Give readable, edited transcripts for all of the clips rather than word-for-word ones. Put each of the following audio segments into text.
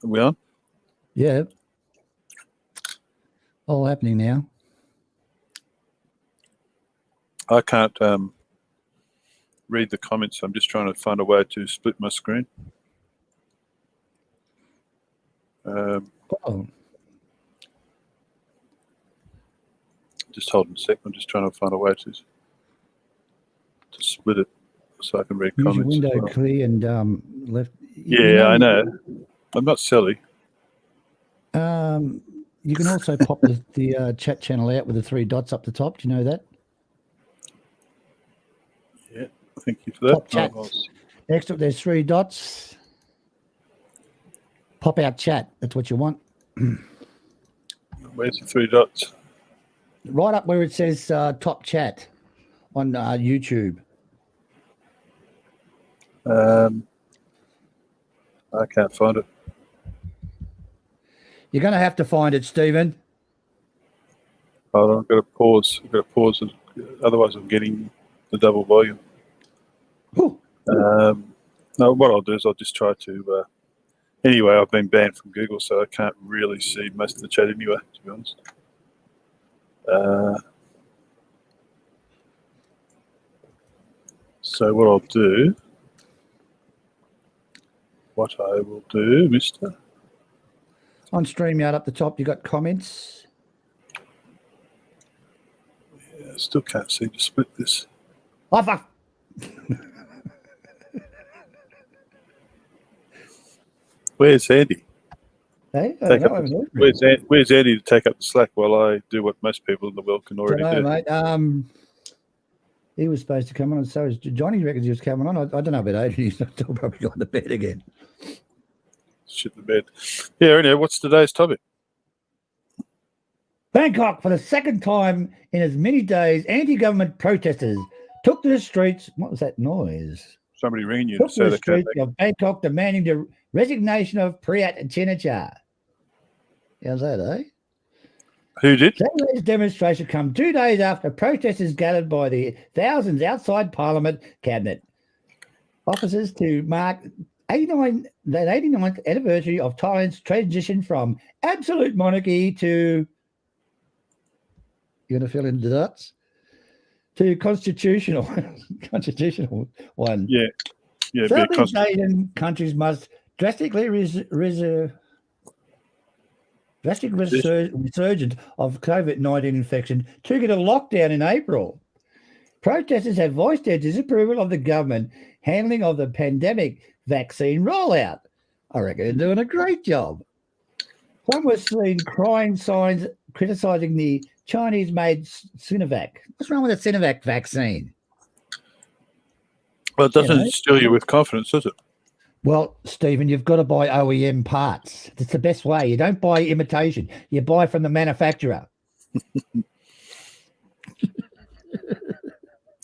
Are we on? Yeah. All happening now. I can't read the comments. I'm just trying to find a way to split my screen. Just hold on a sec. I'm just trying to find a way to split it so I can read Use comments. your window clear and left. Yeah, I know. I'm not silly. You can also pop the chat channel out with the 3 dots up the top. Do you know that? Yeah, thank you for that. Top chat. Next up, there's 3 dots. Pop out chat. That's what you want. Where's the 3 dots? Right up where it says top chat on YouTube. I can't find it. You're going to have to find it, Stephen. Hold on, I've got to pause. Otherwise I'm getting the double volume. No, what I'll do is I'll just try to... anyway, I've been banned from Google, so I can't really see most of the chat anyway, to be honest. So what I will do, mister. On StreamYard up the top, you got comments. Yeah, I still can't seem to split this. Oh, fuck. Where's Andy? Hey, where's Andy to take up the slack while I do what most people in the world can already do? Mate. He was supposed to come on, and so is Johnny. Reckons he was coming on. I don't know about Adrian. He's still probably gone to bed again. Shit the bed. Yeah, anyway, what's today's topic? Bangkok, for the second time in as many days, anti-government protesters took to the streets. What was that noise? Somebody ringing you Took to say the they streets of Bangkok demanding the resignation of Prayut Chin-ocha. How's that, eh? Who did? Saturday's demonstration come 2 days after protesters gathered by the thousands outside Parliament cabinet offices to mark the 89th anniversary of Thailand's transition from absolute monarchy to... You're going to fill in the dots? To constitutional one. Yeah. Southeast Asian countries must drastically resurgence of COVID-19 infection triggered a lockdown in April. Protesters have voiced their disapproval of the government handling of the pandemic vaccine rollout. I reckon they're doing a great job. Some were seen crying signs criticising the Chinese-made Sinovac. What's wrong with the Sinovac vaccine? Well, it doesn't instill you with confidence, does it? Well, Stephen, you've got to buy OEM parts. That's the best way. You don't buy imitation. You buy from the manufacturer.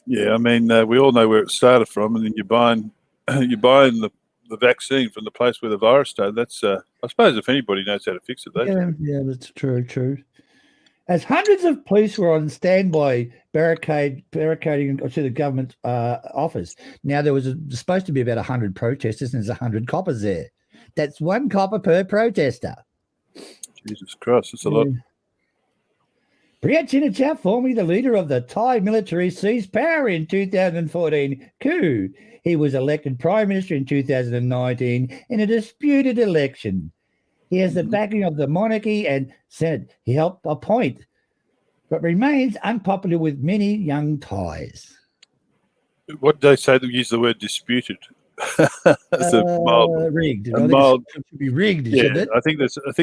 Yeah, I mean, we all know where it started from, and then you're buying the vaccine from the place where the virus started. That's, I suppose, if anybody knows how to fix it, they do. Yeah, that's true. As hundreds of police were on standby barricading to the government office. Now, there was supposed to be about 100 protesters, and there's 100 coppers there. That's 1 copper per protester. Jesus Christ, that's a lot. Prayut Chin-ocha, formerly the leader of the Thai military, seized power in 2014 coup. He was elected Prime Minister in 2019 in a disputed election. He has the backing of the monarchy and Senate. He helped appoint, but remains unpopular with many young Thais. What did they say to use the word disputed? Rigged. It should be rigged, yeah, shouldn't it? I think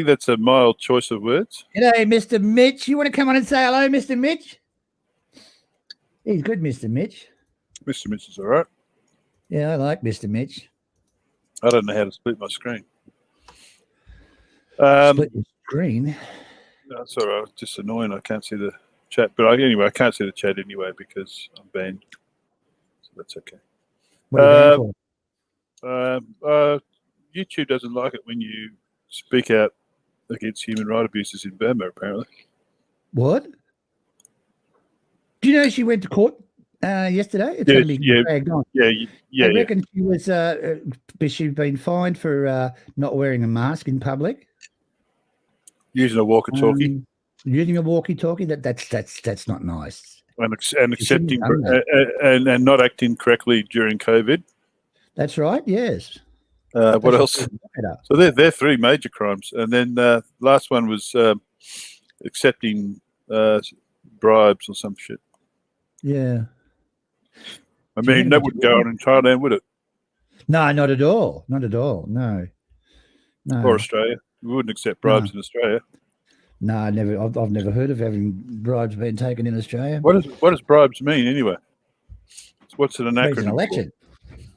that's a mild choice of words. G'day, Mr. Mitch. You want to come on and say hello, Mr. Mitch? He's good, Mr. Mitch. Mr. Mitch is all right. Yeah, I like Mr. Mitch. I don't know how to split my screen. Split your screen? No, it's all right. It's just annoying. I can't see the chat. But I can't see the chat anyway because I'm banned. So that's okay. What are you YouTube doesn't like it when you speak out against human rights abuses in Burma, apparently. What? Do you know she went to court Yesterday. It's going to be dragged on. Yeah. I reckon she was. She's been fined for not wearing a mask in public. Using a walkie-talkie. Using a walkie-talkie. That's not nice. And accepting and not acting correctly during COVID. That's right. Yes. What else? So they're three major crimes, and then last one was accepting bribes or some shit. Yeah. I mean, that wouldn't go on in Thailand, would it? No, not at all. Not at all. No. Or Australia. We wouldn't accept bribes in Australia. No, I never. I've never heard of having bribes being taken in Australia. What does bribes mean anyway? What's it an acronym? It's an election.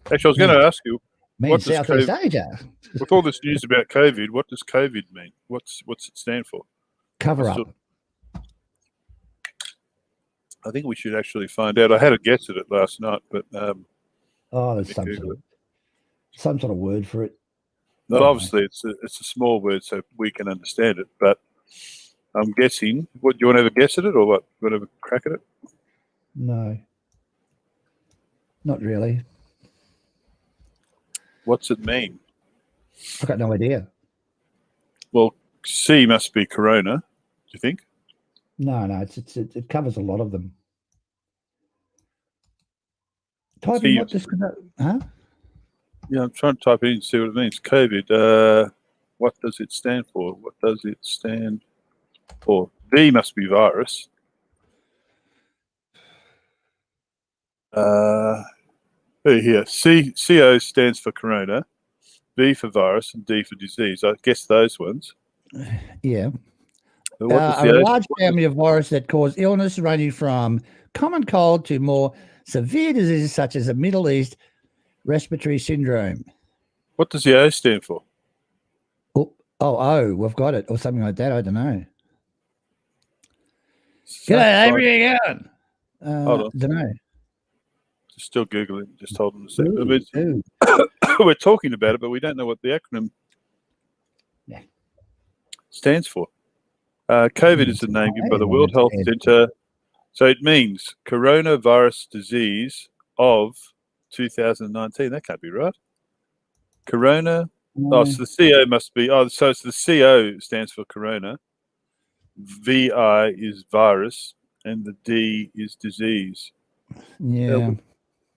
For? Actually, I was going to ask you. Means Southeast Asia. With all this news about COVID, what does COVID mean? What's it stand for? Cover up. I think we should actually find out. I had a guess at it last night, but there's some sort of word for it. Well, obviously, it's a small word, so we can understand it. But I'm guessing. What, do you want to have a guess at it, or what? You want to have a crack at it? No, not really. What's it mean? I've got no idea. Well, C must be Corona. Do you think? No, it covers a lot of them. Type in what this, huh? Yeah, I'm trying to type it in and see what it means. COVID. What does it stand for? What does it stand for? V must be virus. Here. CO stands for Corona. V for virus and D for disease. I guess those ones. Yeah. A large family of viruses that cause illness ranging from common cold to more severe diseases such as the Middle East respiratory syndrome. What does the O stand for? Oh, we've got it, or something like that. I don't know. G'day, how are you going? Hold on. Don't know. Still Googling. Just hold on a second. We're talking about it, but we don't know what the acronym stands for. COVID is the name given by the World Health Center. So it means coronavirus disease of 2019. That can't be right. Corona. So the CO must be. So it's the CO stands for Corona. VI is virus, and the D is disease. Yeah.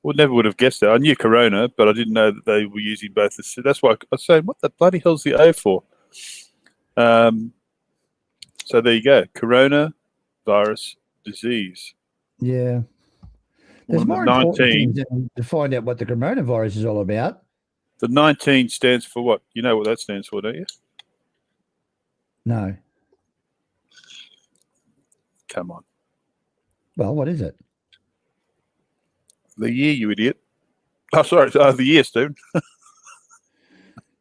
Never would have guessed that. I knew Corona, but I didn't know that they were using both. That's why I was saying, what the bloody hell's the O for? So there you go. Corona virus disease. Yeah. There's more important things to find out what the coronavirus is all about. The 19 stands for what? You know what that stands for, don't you? No. Come on. Well, what is it? The year, you idiot. Oh, sorry. The year, Stephen.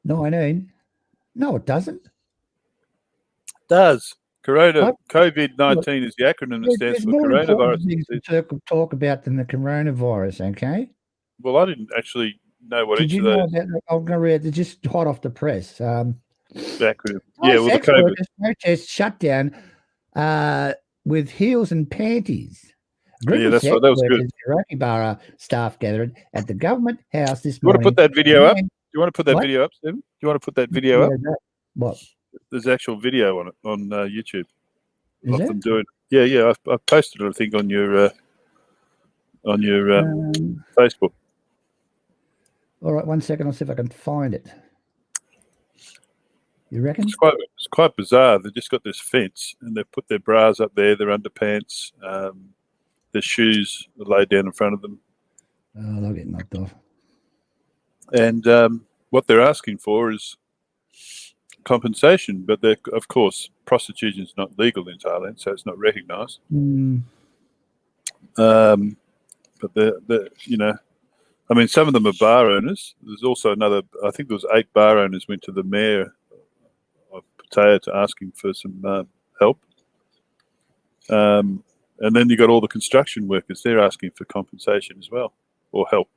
19. No, it doesn't. It does. COVID-19 is the acronym that stands for coronavirus. Things to talk about than the coronavirus, okay? Well, I didn't actually know what Did each you of those. know about? I'm going to read. They're just hot off the press. The acronym. Yeah, well, the COVID. Protest shut down with heels and panties. Yeah, that's right. That was good. Iraqi staff gathered at the government house this morning. You want to put that video up? Do you want to put that What? video up, Stephen? Do you want to put that video up? What? There's actual video on it on YouTube. Is them doing. Yeah. I posted it, I think, on your Facebook. All right, 1 second. I'll see if I can find it. You reckon? It's quite bizarre. They've just got this fence and they've put their bras up there, their underpants, their shoes are laid down in front of them. Oh, they'll get knocked off. And what they're asking for is compensation, but of course, prostitution is not legal in Thailand, so it's not recognised. But I mean, some of them are bar owners. There's also another. I think there was 8 bar owners went to the mayor of Pattaya to ask him for some help. And then you got all the construction workers. They're asking for compensation as well, or help.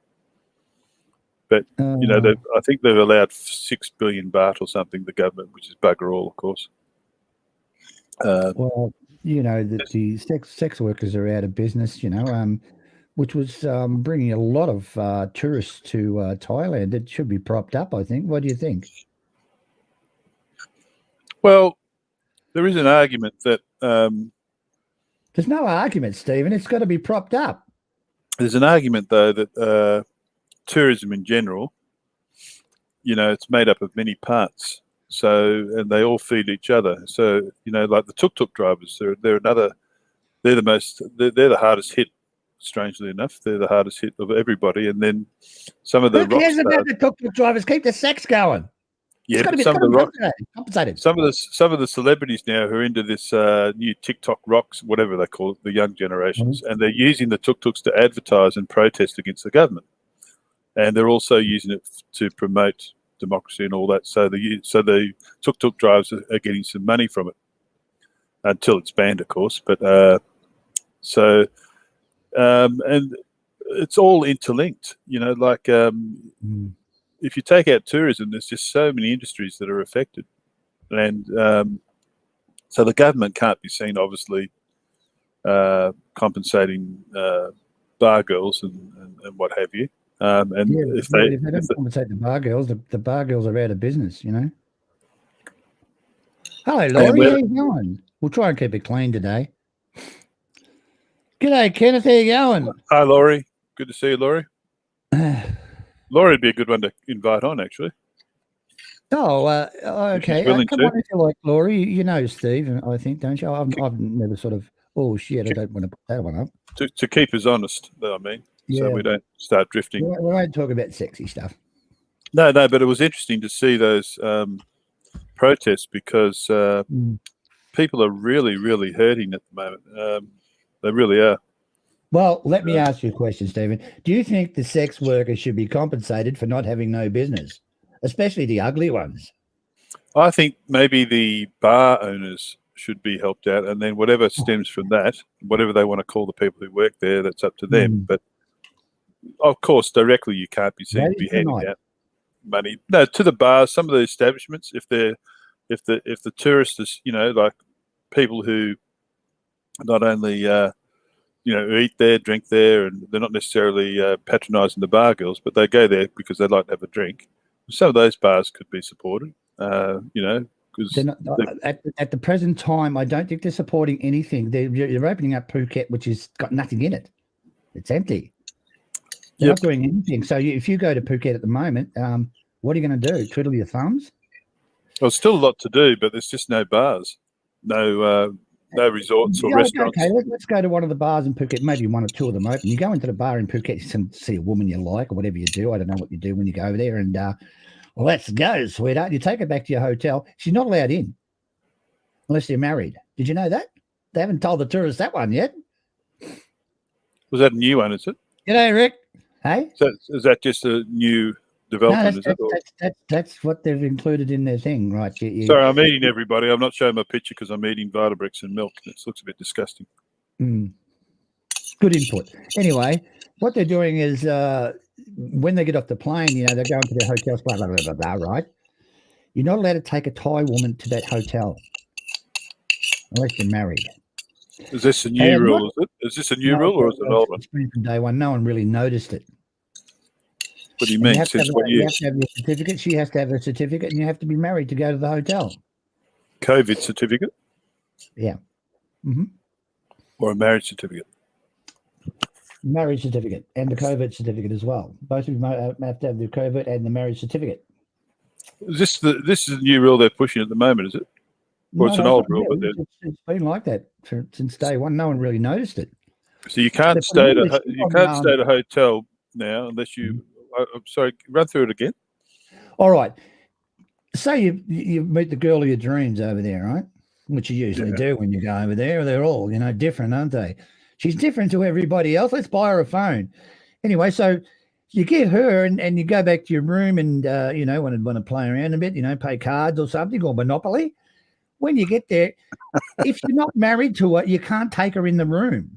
But I think they've allowed 6 billion baht or something. The government, which is bugger all, of course. Well, the sex workers are out of business. which was bringing a lot of tourists to Thailand. It should be propped up, I think. What do you think? Well, there is an argument that there's no argument, Stephen. It's got to be propped up. There's an argument, though, that tourism in general, it's made up of many parts. And they all feed each other. So, like the tuk-tuk drivers, they're the hardest hit, strangely enough. They're the hardest hit of everybody. And then some of the Who cares about the tuk-tuk drivers? Keep the sex going. Yeah, but some of the celebrities now who are into this new TikTok rocks, whatever they call it, the young generations, and they're using the tuk-tuks to advertise and protest against the government. And they're also using it to promote democracy and all that. So the tuk-tuk drivers are getting some money from it until it's banned, of course. But and it's all interlinked. If you take out tourism, there's just so many industries that are affected, and so the government can't be seen, obviously, compensating bar girls and what have you. If they don't compensate the bar girls, the bar girls are out of business, Hello, Laurie. How you going? We'll try and keep it clean today. G'day, Kenneth. How you going? Hi, Laurie. Good to see you, Laurie. Laurie would be a good one to invite on, actually. Oh, okay. Come on if you like, Laurie. You know Steve, I think, don't you? I've never sort of, oh, shit, I don't want to put that one up. To keep us honest, though, I mean. Yeah. So we don't start drifting. We won't talk about sexy stuff. No, but it was interesting to see those protests because people are really, really hurting at the moment. They really are. Well, let me ask you a question, Stephen. Do you think the sex workers should be compensated for not having no business, especially the ugly ones? I think maybe the bar owners should be helped out, and then whatever stems from that, whatever they want to call the people who work there, that's up to them. But of course, directly you can't be seen to be handing out money. No, to the bars, some of the establishments, if the tourists is, like people who not only eat there, drink there, and they're not necessarily patronising the bar girls, but they go there because they like to have a drink. Some of those bars could be supported, because at the present time, I don't think they're supporting anything. They're opening up Phuket, which has got nothing in it. It's empty. They're not doing anything. So if you go to Phuket at the moment, what are you going to do? Twiddle your thumbs? Well, still a lot to do, but there's just no bars, no resorts or restaurants. Okay, let's go to one of the bars in Phuket, maybe one or two of them open. You go into the bar in Phuket, you see a woman you like or whatever you do. I don't know what you do when you go over there. And, let's go, sweetheart. You take her back to your hotel. She's not allowed in unless you're married. Did you know that? They haven't told the tourists that one yet. Was that a new one, is it? G'day, Rick. Hey? So is that just a new development? No, that's what they've included in their thing, right? Sorry, I'm eating, everybody. I'm not showing my picture because I'm eating Vitabricks and milk. It looks a bit disgusting. Good input. Anyway, what they're doing is when they get off the plane, they're going to their hotels, blah, blah, blah, blah, blah, right? You're not allowed to take a Thai woman to that hotel unless you're married. Is this a new rule? Is it? Is this a new rule or is it an old one? It's been from day one. No one really noticed it. What do you mean? Since what year? You have to have your certificate. She has to have a certificate, and you have to be married to go to the hotel. COVID certificate? Yeah. Or a marriage certificate? Marriage certificate and the COVID certificate as well. Both of you have to have the COVID and the marriage certificate. This is a new rule they're pushing at the moment, is it? Or it's an old rule? It's been like that since day one. No one really noticed it. So you can't stay at a hotel now unless you. I'm sorry. Run through it again. All right. Say you meet the girl of your dreams over there, right? Which you usually do when you go over there. They're all different, aren't they? She's different to everybody else. Let's buy her a phone. Anyway, so you get her and you go back to your room and want to play around a bit. Play cards or something or Monopoly. When you get there, if you're not married to her, you can't take her in the room.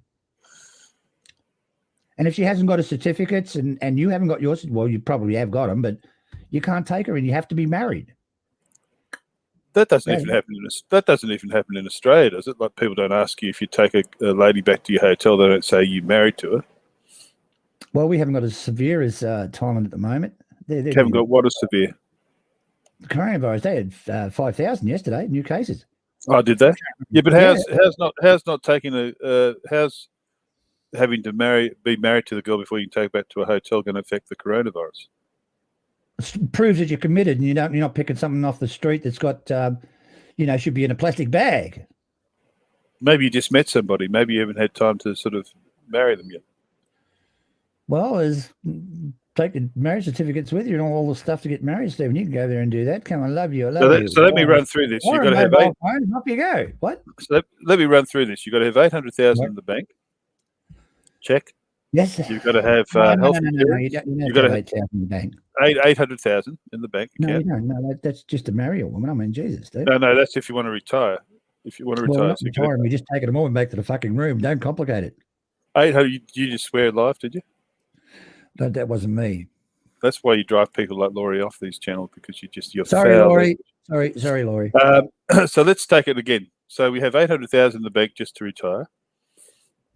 And if she hasn't got her certificates and you haven't got yours, well, you probably have got them, but you can't take her in. You have to be married. That doesn't even happen in Australia, does it? Like people don't ask you if you take a lady back to your hotel, they don't say you're married to her. Well, we haven't got as severe as Thailand at the moment. They're Haven't got what is severe. the coronavirus. They had 5,000 yesterday, new cases. Oh, did they? Yeah, but how's not taking how's having to be married to the girl before you can take back to a hotel going to affect the coronavirus? It proves that you're committed and you're not picking something off the street that's got should be in a plastic bag. Maybe you just met somebody. Maybe you haven't had time to sort of marry them yet. Well, take the marriage certificates with you and all the stuff to get married, Stephen. You can go there and do that. Come, I love you. I love you. So let me run through this. You've got to have phone, off you go. What? So let me run through this. You've got to have 800,000 in the bank. Check. Yes. You've got to have health insurance. No, you don't have to have 8,000 in the bank. 800,000 in the bank account. No, you don't. No, that's just to marry a woman. I mean, Jesus, Steve. No, that's if you want to retire. If you want to retire, so we just take it all and back to the fucking room. Don't complicate it. 800. You just swear live, did you? No, that wasn't me. That's why you drive people like Laurie off these channels, because you're sorry, foul. Laurie. Sorry, Laurie. So let's take it again. So we have 800,000 in the bank just to retire.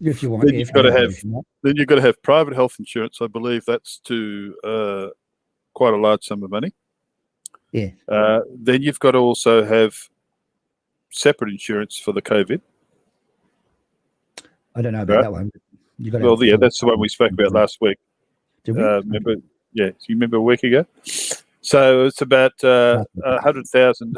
If you want, then you've got to have private health insurance. I believe that's to quite a large sum of money. Yeah. Then you've got to also have separate insurance for the COVID. I don't know about that one. That's the one we spoke about last week. Did we? Remember? Yeah, do you remember a week ago? So it's about 100,000.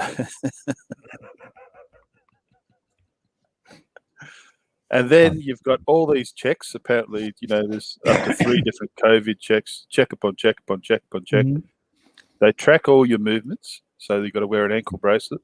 And then you've got all these checks. Apparently, there's up to 3 different COVID checks, check upon check upon check upon check. Mm-hmm. They track all your movements, so you've got to wear an ankle bracelet.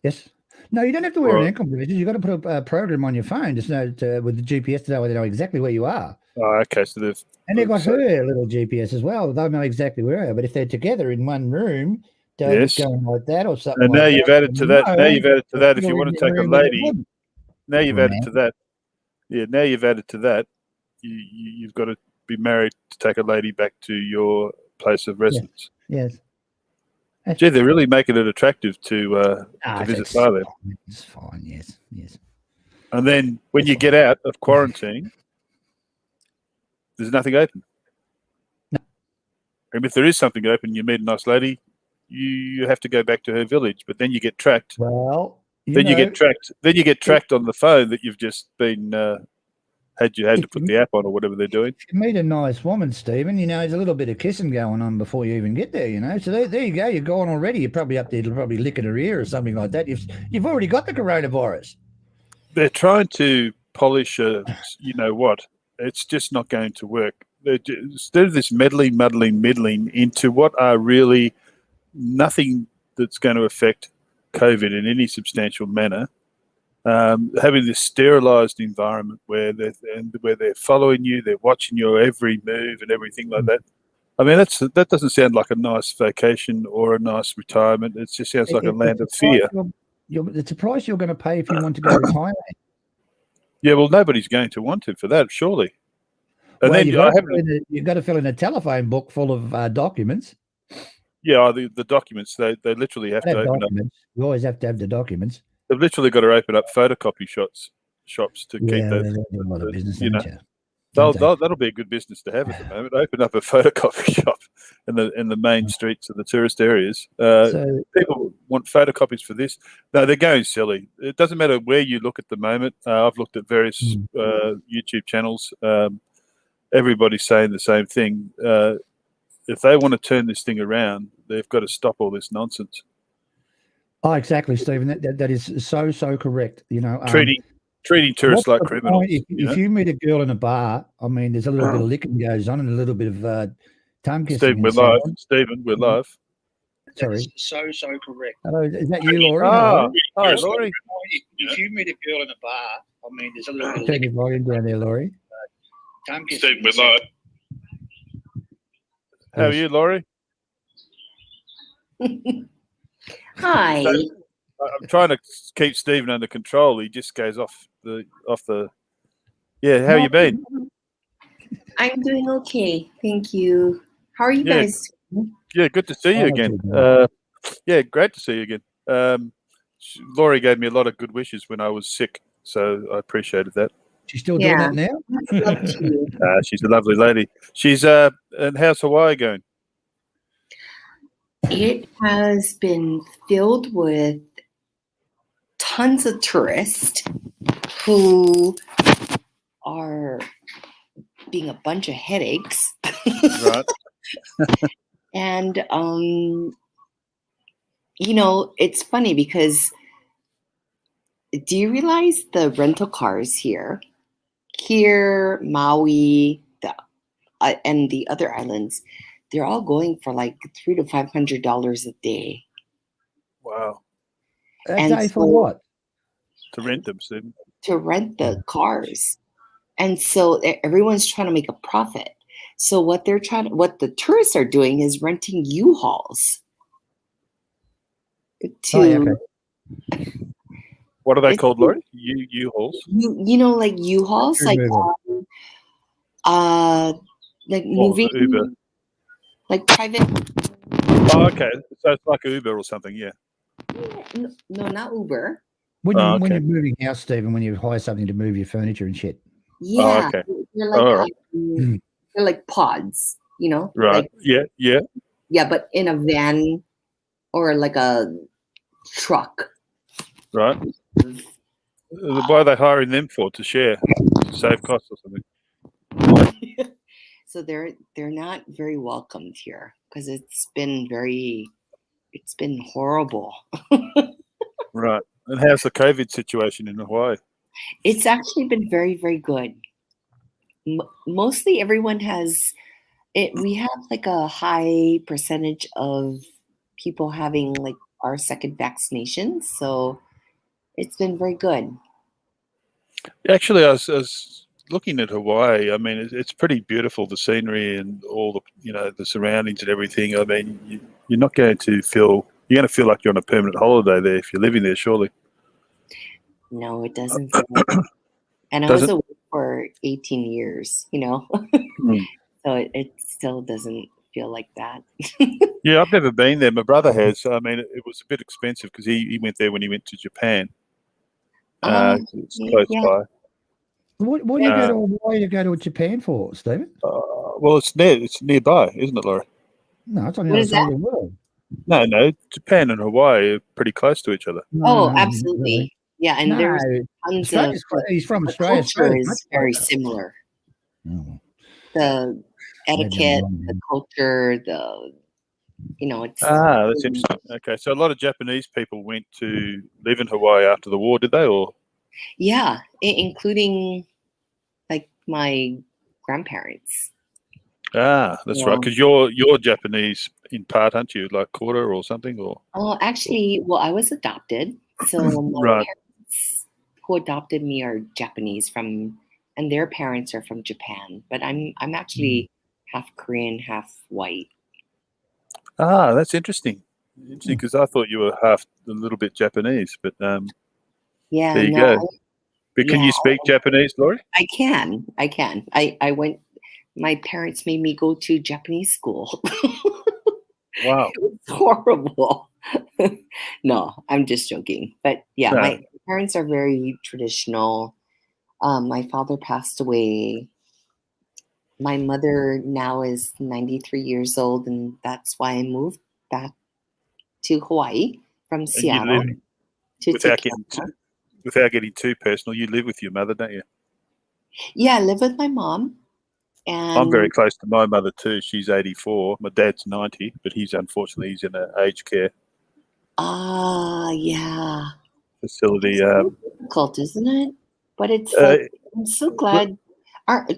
Yes. No, you don't have to wear an ankle bracelet. You've got to put a program on your phone just with the GPS to know exactly where you are. Oh, okay. So they've got her little GPS as well. They'll know exactly where they are. But if they're together in one room, David's going like that or something. And now you've added to that. Now you've added to that. If you want to take a lady. Now you've added to that. Yeah, now you've added to that. You've got to be married to take a lady back to your place of residence. Yes. Gee, they're really making it attractive to visit Thailand. It's fine, yes. And then when you get out of quarantine, there's nothing open. No. And if there is something open, you meet a nice lady, you have to go back to her village, but then you get tracked. Well... you get tracked. Then you get tracked on the phone that you've just been had to put the app on or whatever they're doing. If you meet a nice woman, Stephen, there's a little bit of kissing going on before you even get there. So there you go. You're gone already. You're probably up there, probably licking her ear or something like that. You've already got the coronavirus. They're trying to polish what? It's just not going to work. Instead of this middling into what are really nothing that's going to affect COVID in any substantial manner, having this sterilised environment where they're following you, they're watching your every move and everything like that. I mean, that doesn't sound like a nice vacation or a nice retirement. It just sounds like a land of fear. It's a price you're going to pay if you want to go to Thailand. Yeah, well, nobody's going to want to for that, surely. And well, then you've got to fill in a telephone book full of documents. Yeah, the documents, they literally have to open up. You always have to have the documents. They've literally got to open up photocopy shops to keep that. They do a lot of business, that'll be a good business to have at the moment. Open up a photocopy shop in the main streets of the tourist areas. People want photocopies for this. No, they're going silly. It doesn't matter where you look at the moment. I've looked at various YouTube channels. Everybody's saying the same thing. If they want to turn this thing around, they've got to stop all this nonsense. Oh, exactly, Stephen. That is so correct. Treating tourists like criminals. If you meet a girl in a bar, I mean, there's a little bit of licking goes on and a little bit of tongue kissing. Stephen, we're live. Sorry. So correct. Hello, is that you, Laurie? Hi, Laurie. If you meet a girl in a bar, I mean, there's a little bit of turn your volume down there, Laurie. Tongue kissing. Stephen, we're live. How are you, Laurie? Hi. I'm trying to keep Stephen under control. He just goes off the. Yeah, how you been? I'm doing okay, thank you. How are you guys doing? Yeah, good to see you again. Yeah, great to see you again. Laurie gave me a lot of good wishes when I was sick, so I appreciated that. She's still doing that now? Love to you. She's a lovely lady. She's and how's Hawaii going? It has been filled with tons of tourists who are being a bunch of headaches. Right. And, you know, it's funny because do you realize the rental cars here, Maui, and the other islands, they're all going for like $300 to $500 a day. Wow. A day for what? To rent them, Stephen. To rent the cars. And so everyone's trying to make a profit. So what the tourists are doing is renting U-Hauls. What are they called, Laurie? U-Hauls? You know, like U-Hauls, like moving, Uber, like private. Oh, okay. So it's like Uber or something, yeah. No, not Uber. When you're moving house, Stephen, when you hire something to move your furniture and shit. Yeah, okay. They're like they're like pods, you know. Right. Like, yeah, but in a van or like a truck. Right. Why are they hiring them for? To share, to save costs or something? So they're not very welcomed here because it's been horrible. Right. And how's the COVID situation in Hawaii? It's actually been very, very good. Mostly everyone has it. We have like a high percentage of people having like our second vaccination, so it's been very good. Actually, I was looking at Hawaii. I mean, it's pretty beautiful, the scenery and all the the surroundings and everything. I mean, you're not going to feel like you're on a permanent holiday there if you're living there, surely. No, it doesn't feel like that. And I was away for 18 years, you know, so it still doesn't feel like that. Yeah, I've never been there. My brother has. I mean, it was a bit expensive because he went there when he went to Japan. It's close by. What do you go to Hawaii to go to Japan for, Stephen? Well, it's nearby, isn't it, Laura? No, it's on the other side of the world. No, Japan and Hawaii are pretty close to each other. No, absolutely. Really. Yeah, and there's tons of he's from Australia. The culture is very similar. Oh. The etiquette, the culture, it's that's interesting. Okay, so a lot of Japanese people went to live in Hawaii after the war, did they? Or yeah, including like my grandparents. That's right. Because you're Japanese in part, aren't you? Like quarter or something, or? Oh, actually, well, I was adopted, so my parents who adopted me are Japanese and their parents are from Japan. But I'm actually half Korean, half white. That's interesting. Interesting, because I thought you were a little bit Japanese, but there you go. But can you speak Japanese, Laurie? I can. I went. My parents made me go to Japanese school. Wow. It was horrible. No, I'm just joking. But yeah, my parents are very traditional. My father passed away. My mother now is 93 years old, and that's why I moved back to Hawaii from Seattle. Without getting too personal, you live with your mother, don't you? Yeah, I live with my mom. And I'm very close to my mother too. She's 84. My dad's 90, but he's in an aged care. Yeah. Facility. It's difficult, isn't it? But it's like, I'm so glad.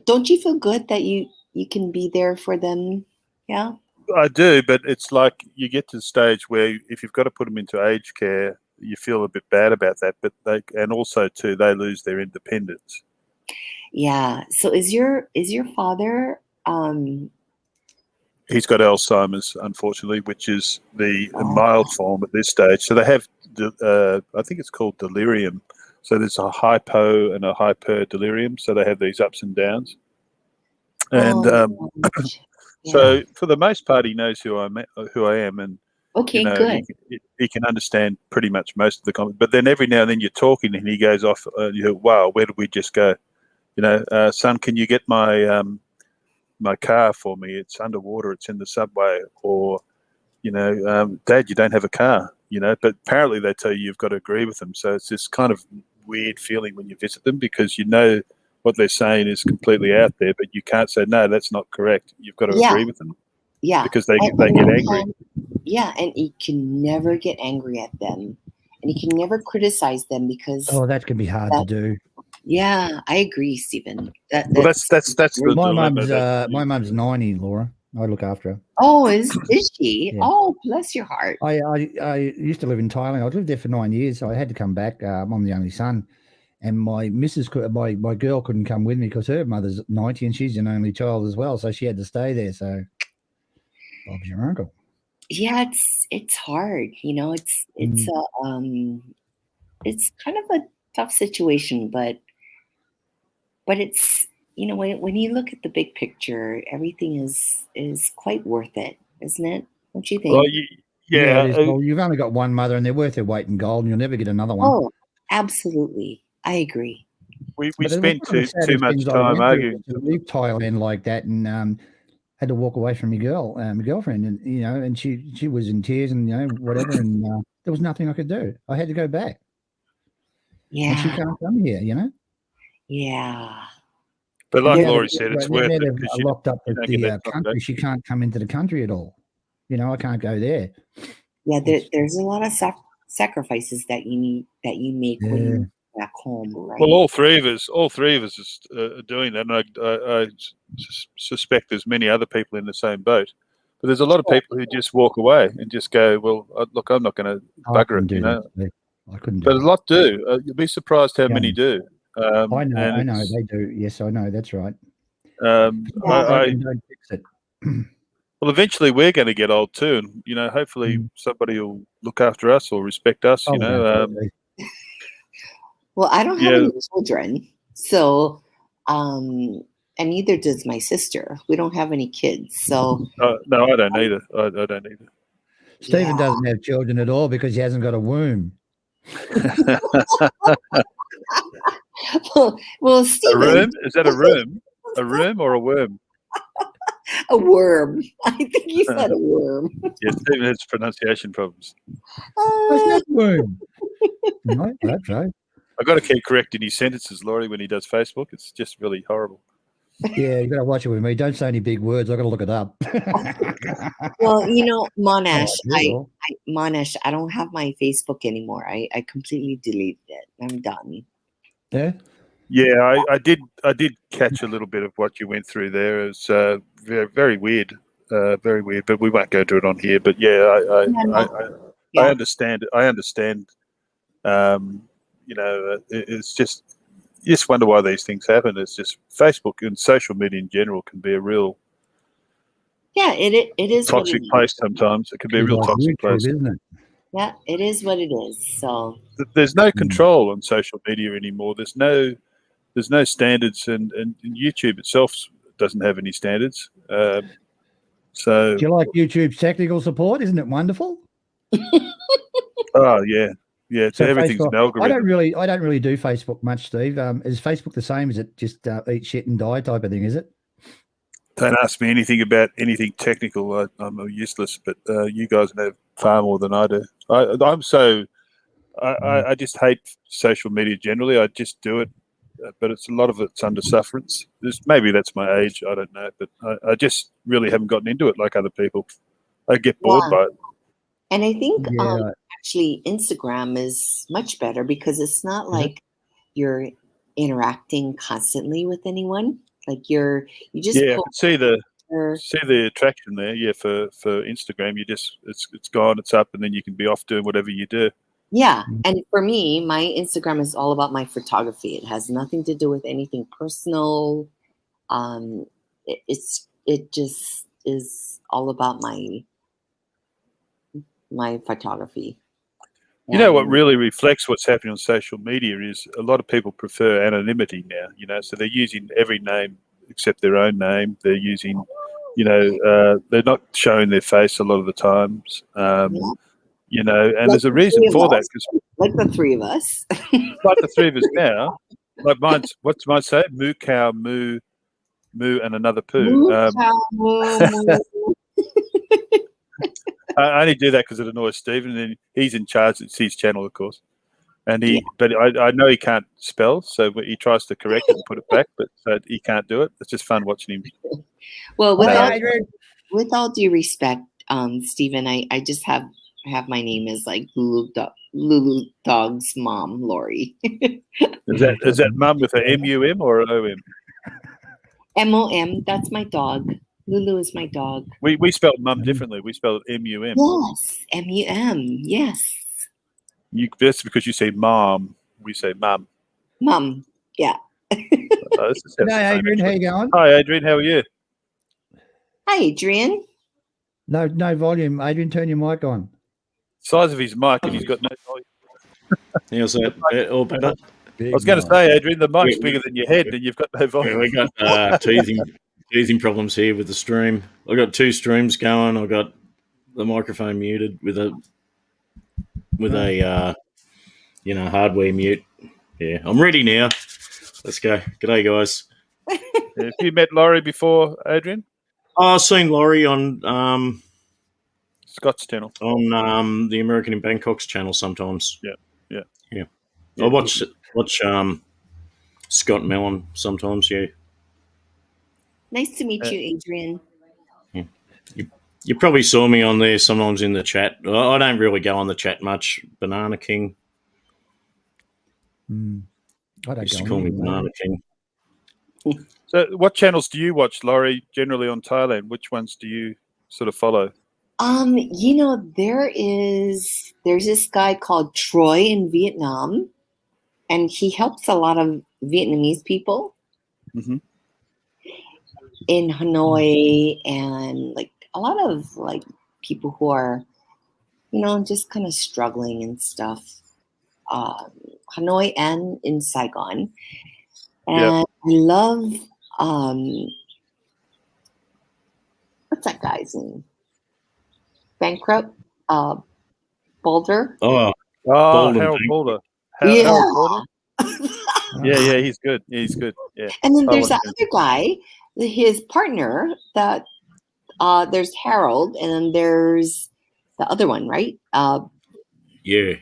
Don't you feel good that you can be there for them? Yeah. I do, but it's like you get to the stage where if you've got to put them into aged care, you feel a bit bad about that. But they lose their independence. Yeah. So is your father? He's got Alzheimer's, unfortunately, which is the mild form at this stage. So they have, I think it's called delirium. So there's a hypo and a hyper delirium. So they have these ups and downs. And so for the most part, he knows who I am, and good. He can understand pretty much most of the comments. But then every now and then you're talking, and he goes off. You go, "Wow, where did we just go?" son, can you get my my car for me? It's underwater. It's in the subway. Or, Dad, you don't have a car. But apparently they tell you've got to agree with them. So it's this kind of weird feeling when you visit them, because what they're saying is completely out there, but you can't say, no, that's not correct. You've got to agree with them. Yeah. Because they get angry. Yeah, and you can never get angry at them. And you can never criticize them because... Oh, that can be hard to do. Yeah, I agree, Stephen. That's the dilemma. My mum's 90, Laura. I look after her. Oh, is she? Yeah. Oh, bless your heart. I used to live in Thailand. I lived there for 9 years, so I had to come back. I'm the only son. And my my girl couldn't come with me because her mother's 90 and she's an only child as well. So she had to stay there. So Bob's your uncle. Yeah, it's hard. It's kind of a tough situation, but it's, when you look at the big picture, everything is quite worth it, isn't it? Don't you think? Well, Well, you've only got one mother and they're worth their weight in gold and you'll never get another one. Oh, absolutely. I agree. We spent too much time arguing. To leave Thailand like that and had to walk away from my girlfriend, and and she was in tears and whatever, and there was nothing I could do. I had to go back. Yeah. And she can't come here, Yeah. But like Laurie said, it's worth it. They're locked up at the country. She can't come into the country at all. I can't go there. Yeah, there's a lot of sacrifices that you make when you're back home, right? Well, all three of us are doing that, and I suspect there's many other people in the same boat. But there's a lot of people who just walk away and just go, well, look, I'm not going to bugger it, I couldn't do But that. a lot do. You'll be surprised how many do. I know, they do. Yes, I know, that's right. I don't fix it. Well, eventually we're going to get old too, and hopefully somebody will look after us or respect us. Well, I don't have any children, so and neither does my sister. We don't have any kids, so no, I don't either. I don't either. Stephen doesn't have children at all because he hasn't got a womb. well, Stephen, a room? Is that a room? A room or a worm? A worm. I think you said a worm. Yeah, Stephen has pronunciation problems. It's not worm. No, that's right. I've got to keep correcting his sentences, Laurie, when he does Facebook. It's just really horrible. Yeah, you got to watch it with me. Don't say any big words. I got to look it up. Well, Monash, Monash, I don't have my Facebook anymore. I completely deleted it. I'm done. Yeah. Yeah, I did catch a little bit of what you went through there. It's very, very weird, but we won't go into it on here. But I understand. I understand. It's just you just wonder why these things happen. It's just Facebook and social media in general can be a real it is toxic place sometimes. It can be a real toxic place, isn't it? Yeah, it is what it is. So there's no control on social media anymore. There's no standards, and YouTube itself doesn't have any standards. So do you like YouTube's technical support? Isn't it wonderful? Oh yeah. Yeah, so everything's Facebook, an algorithm. I don't really do Facebook much, Steve. Is Facebook the same? Is it just eat shit and die type of thing? Is it? Don't ask me anything about anything technical. I'm useless, but you guys know far more than I do. I just hate social media generally. I just do it, but a lot of it's under sufferance. Maybe that's my age. I don't know, but I just really haven't gotten into it like other people. I get bored by it. And I think actually Instagram is much better because it's not like you're interacting constantly with anyone. Like you just I can see the attraction there. Yeah, for Instagram, it's gone, it's up, and then you can be off doing whatever you do. Yeah, and for me, my Instagram is all about my photography. It has nothing to do with anything personal. It just is all about my photography. You know what really reflects what's happening on social media is a lot of people prefer anonymity now, so they're using every name except their own name. They're using, they're not showing their face a lot of the times, and there's a reason for that. Cause like the three of us. like the three of us now, Like mine's, what's mine say? Moo cow, moo, and another poo. Moo, cow, moo, moo. I only do that because it annoys Stephen, and then he's in charge. It's his channel, of course. And but I know he can't spell, so he tries to correct it and put it back, but he can't do it. It's just fun watching him. Well, with all due respect, Stephen, I just have my name as like Lulu Dog's mom, Lori. Is that mum with an M-U-M or an O-M? M-O-M. That's my dog. Lulu is my dog. We spelled mum differently. We spelled it M-U-M. Yes, M-U-M. Yes. That's because you say mom. We say mum. Mum. Yeah. Hey, Adrian, how you going? Hi, Adrian. How are you? Hi, Adrian. No volume. Adrian, turn your mic on. Size of his mic, and he's got no volume. How's that? All better? I was going to say, Adrian, the mic's bigger than your head, and you've got no volume. We got teething problems here with the stream. I've got 2 streams going. I've got the microphone muted with a hardware mute. Yeah, I'm ready now. Let's go. G'day, guys. Have you met Laurie before, Adrian? I've seen Laurie on Scott's channel. On the American in Bangkok's channel sometimes. Yeah. I watch Scott Mellon sometimes. Yeah. Nice to meet you, Adrian. Yeah. You probably saw me on there sometimes in the chat. I don't really go on the chat much. Banana King. I don't Used to call me Banana King. So, what channels do you watch, Laurie? Generally on Thailand, which ones do you sort of follow? There's this guy called Troy in Vietnam, and he helps a lot of Vietnamese people in Hanoi, and like a lot of like people who are, just kind of struggling and stuff. Hanoi and in Saigon, and I love what's that guy's name? Bankrupt, Boulder. Harold Boulder. Harold Boulder. Yeah, he's good. He's good. Yeah. And then there's that other guy, his partner. That there's Harold, and then there's the other one, right? Yeah,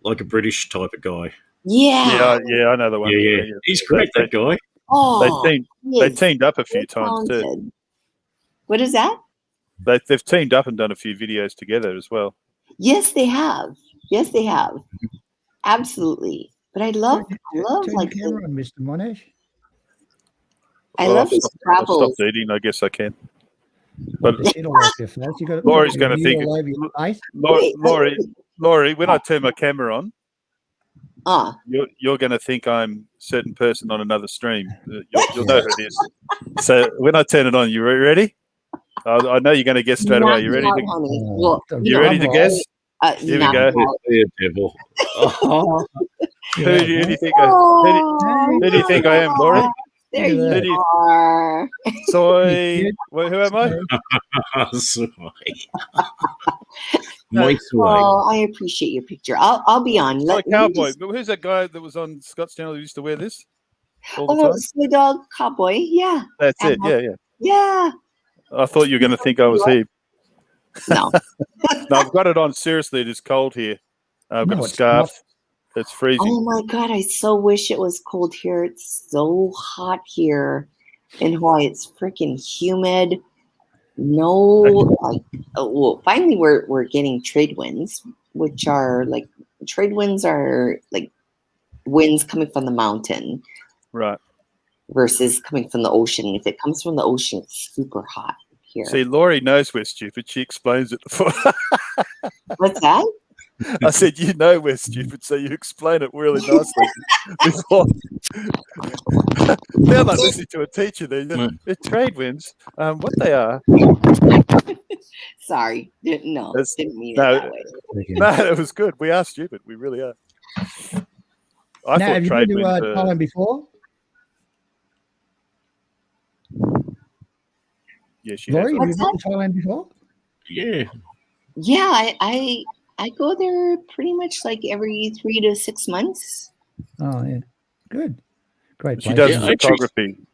like a British type of guy. Yeah. Yeah, I know the one. Yeah. He's great, that guy. Oh, they teamed up a few times too. What is that? They've teamed up and done a few videos together as well. Yes, they have. Absolutely. But I love like the camera on, Mr. Monash. I love his travels. I've stopped eating. I guess I can. But Laurie's going to think. Laurie, when I turn my camera on, you're going to think I'm a certain person on another stream. You'll know who it is. So when I turn it on, you ready? I know you're going to guess straight away. You ready? You ready to guess? Here we go. Devil. Who do you think? Who do you think I am, Laurie? There you are. Soy. Who am I? Soy. Oh, I appreciate your picture. I'll be on. Cowboy. Who's that guy that was on Scott's channel who used to wear this all the time? Soy Dog Cowboy. Yeah. That's it. Yeah. I thought you were going to think I was he. No. No, I've got it on. Seriously, it is cold here. I've got a scarf. It's freezing. Oh my God, I so wish it was cold here. It's so hot here in Hawaii. It's freaking humid. Finally we're getting trade winds, which are like winds coming from the mountain. Right. Versus coming from the ocean. If it comes from the ocean, it's super hot here. See, Laurie knows we're stupid. She explains it before. What's that? I said, we're stupid, so you explain it really nicely before. Sound like listening to a teacher there. The trade winds, what they are. Sorry. No, didn't mean it that way. No, it was good. We are stupid. We really are. Have you been to Thailand before? Yeah, she Laurie, have you has. been to Thailand before? Yeah. Yeah, I go there pretty much like every 3 to 6 months. Oh, yeah. Good. Great She place. does Yeah, actually-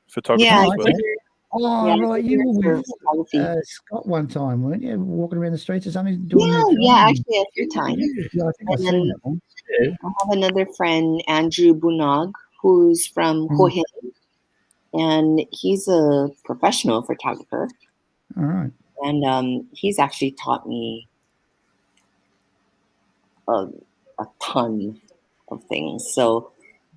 photography Yeah, as Oh, well. okay. Oh, Yeah, right. You were for with photography. Scott one time, weren't you? Walking around the streets or something, doing Yeah, the yeah, filming? actually a few times. Yeah, I think I've And seen then that one. I have another friend, Andrew Bunag, who's from Mm. Hua Hin, and he's a professional photographer. All right. And he's actually taught me a ton of things. So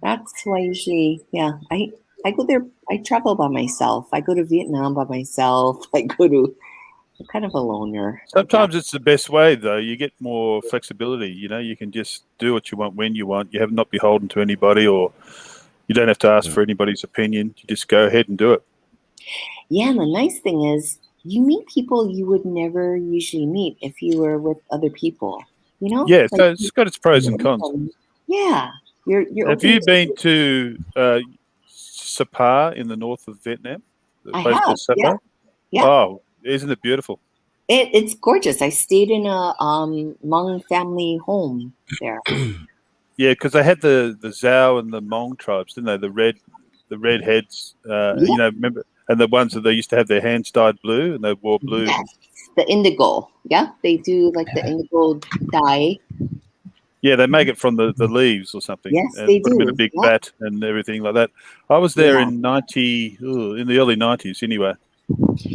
that's why usually, yeah, I go there. I travel by myself. I go to Vietnam by myself. I'm kind of a loner. Sometimes it's the best way, though. You get more flexibility. You can just do what you want when you want. You have not beholden to anybody, or you don't have to ask for anybody's opinion. You just go ahead and do it. Yeah, and the nice thing is you meet people you would never usually meet if you were with other people. You know? Yeah, Like, so it's got its pros and cons. yeah, you're Have open you to been it. to Sapa in the north of Vietnam? The I place have, called Sapa? yeah. Yeah. Oh, isn't it beautiful? It's gorgeous. I stayed in a Hmong family home there. Yeah, because they had the Zhao and the Hmong tribes, didn't they? The redheads. Yeah. Remember, and the ones that they used to have their hands dyed blue, and they wore blue. Yes, the indigo. Yeah, they do like the indigo dye. Yeah, they make it from the leaves or something, Yes, and they put them in a do. big Yeah. vat and everything like that. I was there Yeah. in in the early 90s, anyway.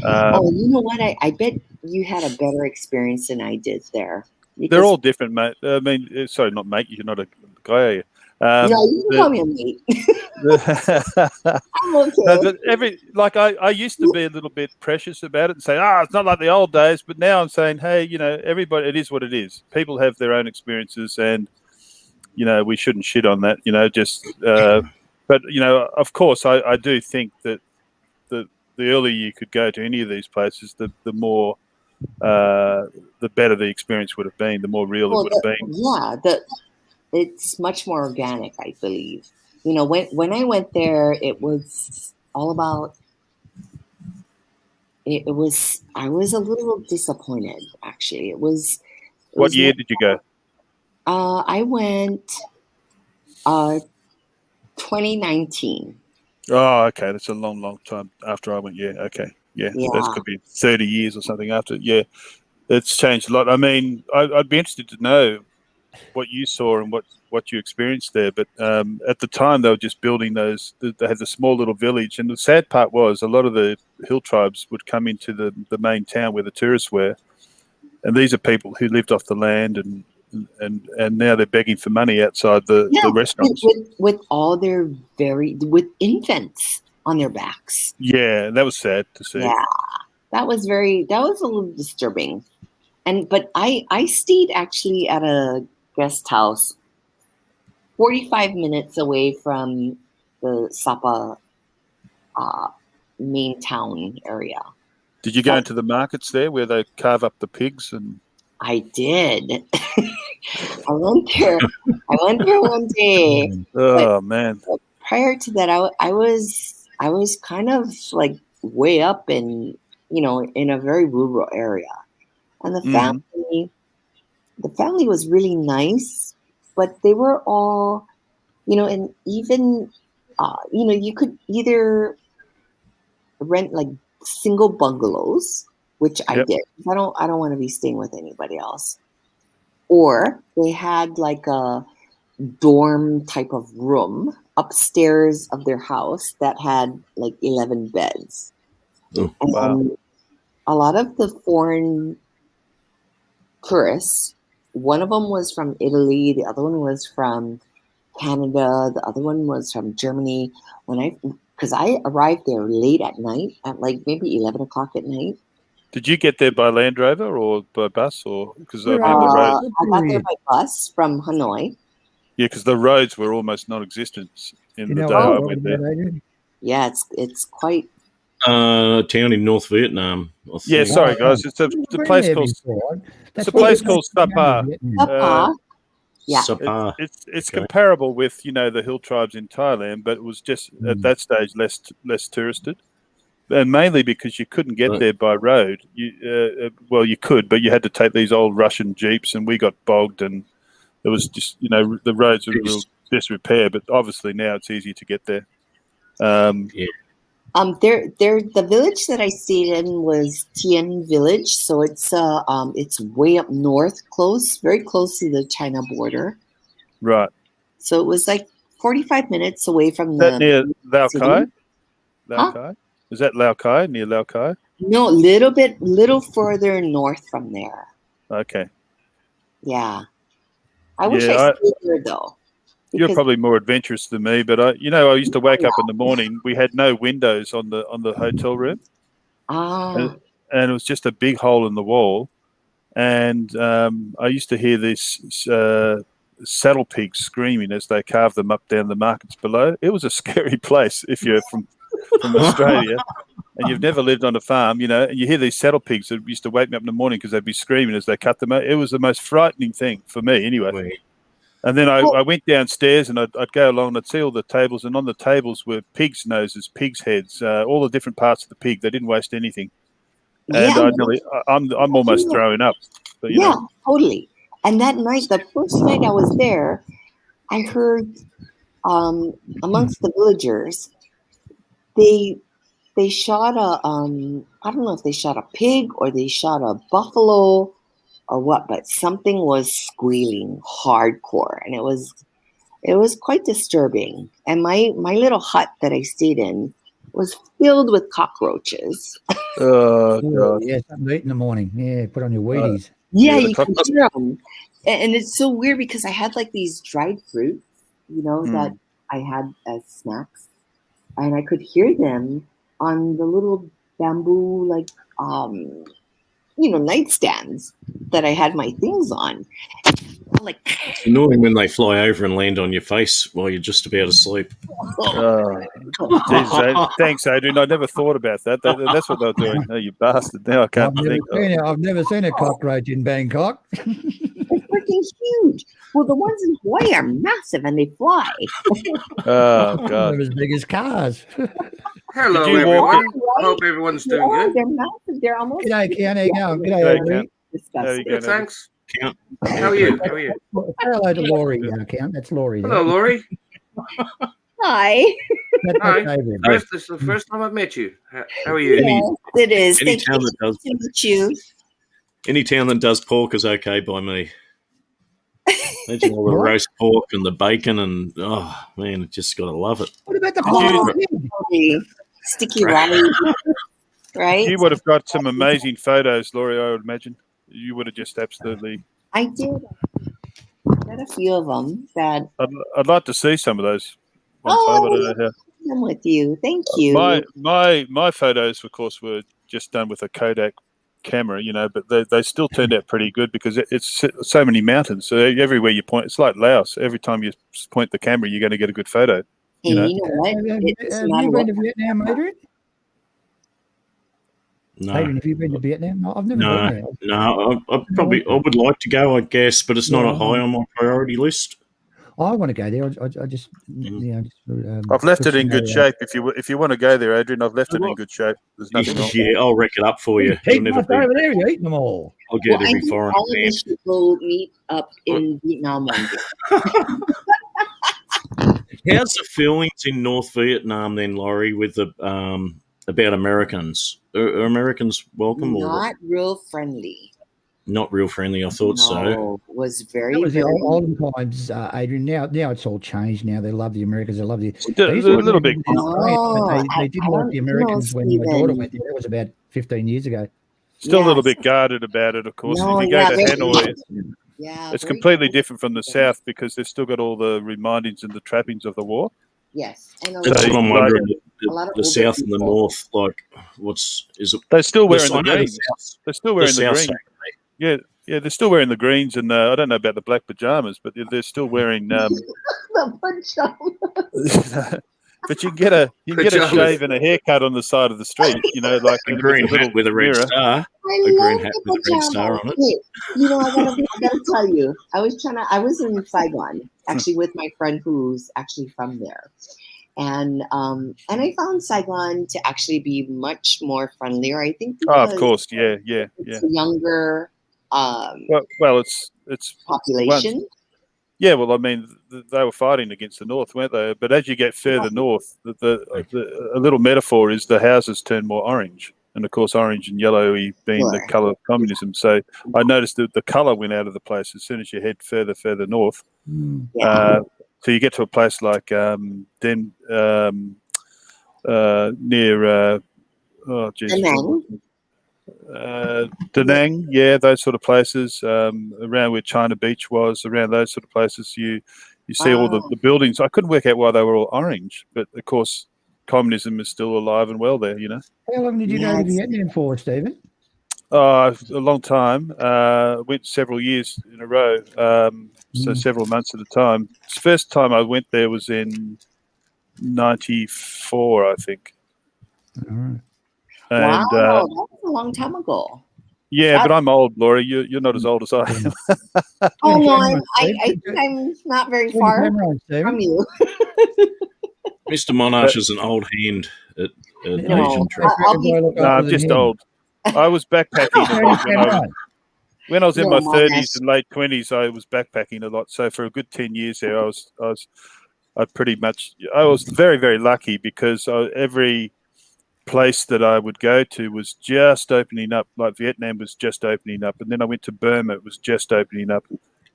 Oh, you know what? I bet you had a better experience than I did there. They're Because, all different, mate. I mean, sorry, not mate. You're not a guy, are you? yeah, you can call me a mate. I'm No, okay. but I used to be a little bit precious about it and say, it's not like the old days. But now I'm saying, hey, everybody, it is what it is. People have their own experiences, and we shouldn't shit on that. But of course, I do think that the earlier you could go to any of these places, the more the better the experience would have been, the more real it would have been. Yeah, it's much more organic, I believe. When I went there, it was all about. It was. I was a little disappointed, actually. It was. What year did you go? I went. 2019. Oh, okay. That's a long, long time after I went. Yeah, okay. Yeah, Yeah. that could be 30 years or something after. Yeah, it's changed a lot. I mean, I'd be interested to know what you saw and what you experienced there. But at the time, they were just building those. They had the small little village, and the sad part was a lot of the hill tribes would come into the main town where the tourists were, and these are people who lived off the land, and now they're begging for money outside the restaurants. With all their with infants on their backs. Yeah, that was sad to see. Yeah, that was a little disturbing. But I stayed actually at a guest house 45 minutes away from the Sapa main town area. Did you go into the markets there where they carve up the pigs? And I did. I went there one day. Oh man! Prior to that, I was kind of like way up in in a very rural area, and the family was really nice, but they were all and even you could either rent like single bungalows, which I did. I don't want to be staying with anybody else, or they had like a dorm type of room upstairs of their house that had like 11 beds. Oh, and a lot of the foreign tourists, one of them was from Italy, the other one was from Canada, the other one was from Germany. Because I arrived there late at night, at like maybe 11 o'clock at night. Did you get there by Land Rover or by bus, or because I mean the road? I got there by bus from Hanoi. Yeah, because the roads were almost non-existent in the day I went there. Yeah, it's quite. Town in North Vietnam. Yeah, sorry guys, it's a place called Sapa. Sapa. Yeah, Sapa. It's comparable with the hill tribes in Thailand, but it was just at that stage less touristed, and mainly because you couldn't get there by road. You could, but you had to take these old Russian jeeps, and we got bogged, and it was just the roads were in real disrepair. But obviously now it's easy to get there. The village that I stayed in was Tien Village, so it's way up north, very close to the China border. Right. So it was like 45 minutes away from Is that near Lao city. Kai? Lao Huh? Kai? Is that Lao Kai, near Lao Kai? No, little further north from there. Okay. Yeah. I wish I stayed there though. You're probably more adventurous than me, but I used to wake up in the morning. We had no windows on the hotel room, and it was just a big hole in the wall. And I used to hear these saddle pigs screaming as they carved them up down the markets below. It was a scary place if you're from Australia and you've never lived on a farm, and you hear these saddle pigs that used to wake me up in the morning because they'd be screaming as they cut them out. It was the most frightening thing for me anyway. And then I went downstairs and I'd go along and I'd see all the tables, and on the tables were pigs' noses, pigs' heads, all the different parts of the pig. They didn't waste anything. And I'm almost throwing up. But, totally. And that night, the first night I was there, I heard amongst the villagers, they shot I don't know if they shot a pig or they shot a buffalo or what, but something was squealing hardcore, and it was quite disturbing. And my little hut that I stayed in was filled with cockroaches. Oh, God. Yeah, something to eat in the morning. Yeah, put on your Wheaties. You can hear them. And it's so weird because I had like these dried fruits, that I had as snacks, and I could hear them on the little bamboo, like, nightstands that I had my things on. Like, it's annoying when they fly over and land on your face while you're just about to sleep. Thanks, Adrian. I never thought about that. That's what they're doing. Oh, you bastard. Now I can't think. I've never seen a cockroach in Bangkok. They're freaking huge. Well, the ones in Hawaii are massive and they fly. Oh, God. They're as big as cars. Hello, everyone. I hope everyone's doing good. They're massive. They're almost. G'day, Ken. How you going? G'day, Disgusting. Good, thanks. Count. How are you? Say hello to Laurie, Count. That's Laurie. Hello, Laurie. Hi. Hi. This is the first time I've met you. How are you? Yes, it is. Any Thank town you. that does To meet you. any town that does pork is okay by me. Imagine all the roast pork and the bacon, and oh man, I just gotta love it. What about the sticky rice? Right? You would have got some amazing photos, Laurie, I would imagine. You would have just absolutely. I did. I had a few of them that. I'd like to see some of those. I don't know how. I'm with you. Thank you. My photos, of course, were just done with a Kodak camera, but they still turned out pretty good because it's so many mountains. So everywhere you point, it's like Laos. Every time you point the camera, you're going to get a good photo. You know what? Have you been to Vietnam, Adrian? No. Adrian, have you been to Vietnam? No, I've never been there. No, I would like to go, I guess, but it's not a high on my priority list. I want to go there. I just, I've left it in good shape. If you want to go there, Adrian, I've left it in good shape. There's nothing wrong. Yeah, I'll wreck it up for you. Keep over there. You're eating them all. I'll get every foreign all of us should go meet up in Vietnam one day. How's the feelings in North Vietnam then, Laurie, with the about Americans? Are Americans welcome? Not real friendly. Not real friendly. I thought so. Was very. That was the olden times, Adrian. Now it's all changed. Now they love the Americans. They love the. A little bit. They didn't like the Americans when my daughter went there. That was about 15 years ago. Still a little bit guarded about it, of course. No, if you go to Hanoi, it's completely different from the South because they've still got all the remindings and the trappings of the war. Yes, and that's what I'm wondering. The South and the North, is it? They're still wearing the greens. They're still wearing the greens. Yeah, they're still wearing the greens, and I don't know about the black pajamas, but they're still wearing. The pajamas. But you can get a shave and a haircut on the side of the street, like a green hat with a red star. A green hat with a red star on it. I gotta tell you, I was in Saigon actually with my friend who's actually from there, and I found Saigon to actually be much more friendlier. I think. Of course, yeah. It's younger. Well, it's population. Yeah, well, I mean, they were fighting against the north, weren't they? But as you get further north, a little metaphor is the houses turn more orange. And, of course, orange and yellowy being the colour of communism. So I noticed that the colour went out of the place as soon as you head further north. So you get to a place like near, Da Nang, yeah, those sort of places, around where China Beach was, around those sort of places, you see all the buildings. I couldn't work out why they were all orange, but of course, communism is still alive and well there, you know. How long did you go to Vietnam for, Stephen? A long time. Went several years in a row, so several months at a time. First time I went there was in 94, I think. All right. And, wow, that was a long time ago. Yeah, but I'm old, Laura. You're not as old as I am. Oh no, I think I'm not very far from you. Mr. Monash is an old hand at no, I'm just old. I was backpacking a lot when I was in my 30s and late 20s. I was backpacking a lot. So for a good 10 years there, I was very, very lucky because every place that I would go to was just opening up. Like Vietnam was just opening up, and then I went to Burma. It was just opening up,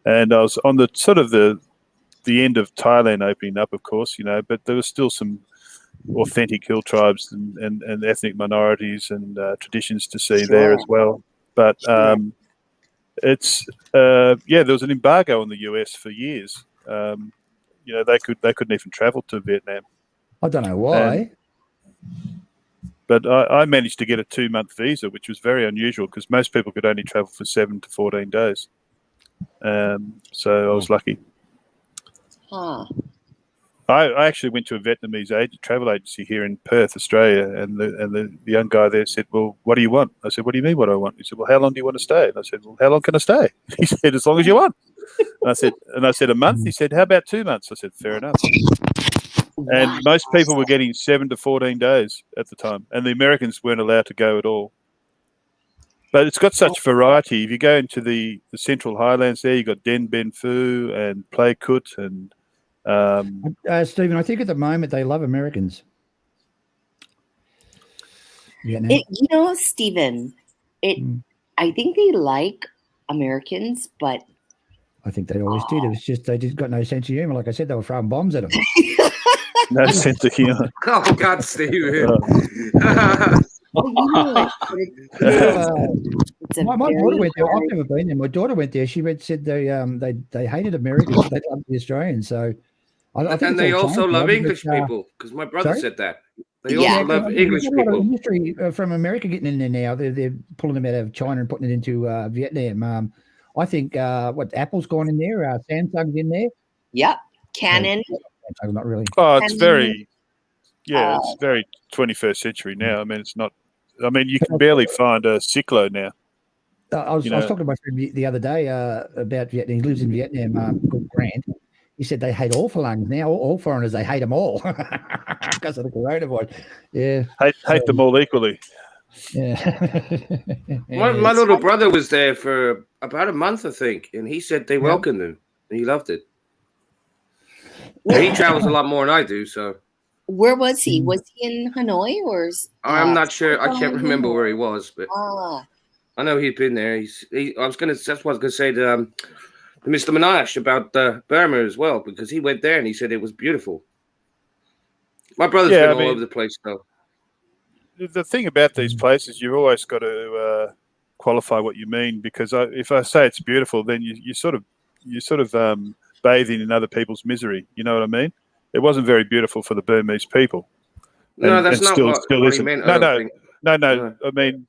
and I was on the sort of the end of Thailand opening up, of course, you know. But there was still some authentic hill tribes and ethnic minorities and traditions to see there as well. But it's there was an embargo on the US for years. You know, they couldn't even travel to Vietnam. I don't know why. But I managed to get a 2-month visa, which was very unusual because most people could only travel for 7 to 14 days. So I was lucky. Huh. I actually went to a Vietnamese travel agency here in Perth, Australia, and the young guy there said, "Well, what do you want?" I said, "What do you mean, what do I want?" He said, "Well, how long do you want to stay?" And I said, "Well, how long can I stay?" He said, "As long as you want." And I said, "A month?" He said, "How about 2 months?" I said, "Fair enough." And most people were getting 7 to 14 days at the time, and the Americans weren't allowed to go at all. But it's got such variety. If you go into the Central Highlands there, you've got Den Ben Phu and Play Kut and Stephen, I think at the moment they love Americans. You know, Stephen, I think they like Americans, but I think they always did. It was just they just got no sense of humor. Like I said, they were throwing bombs at them. No sense of humor. Oh God, Stephen. My daughter went there. I've never been there. My daughter went there. She said they hated Americans. They loved the Australians. So I think and they also love English people because my brother said that. They also love English people. There's a lot of industry from America getting in there now. They're pulling them out of China and putting it into Vietnam. I think Apple's gone in there. Samsung's in there. Yep. Canon. Not really. Oh, it's very, it's very 21st century now. I mean, it's not. I mean, you can barely find a Ciclo now. I was talking to my friend the other day about Vietnam. He lives in Vietnam, called Grant. He said they hate all Phalungs now. All foreigners, they hate them all because of the coronavirus. Yeah, hate them all equally. Yeah. My little brother was there for about a month, I think, and he said they welcomed him and he loved it. Yeah, he travels a lot more than I do. So, where was he? Was he in Hanoi or? I'm not sure. I can't remember where he was, but I know he'd been there. That's what I was gonna say to Mr. Manash about Burma as well, because he went there and he said it was beautiful. My brother's been all over the place, though. The thing about these places, you've always got to qualify what you mean, because if I say it's beautiful, then you sort of bathing in other people's misery. You know what I mean? It wasn't very beautiful for the Burmese people. No, that's not what he meant. No. I mean,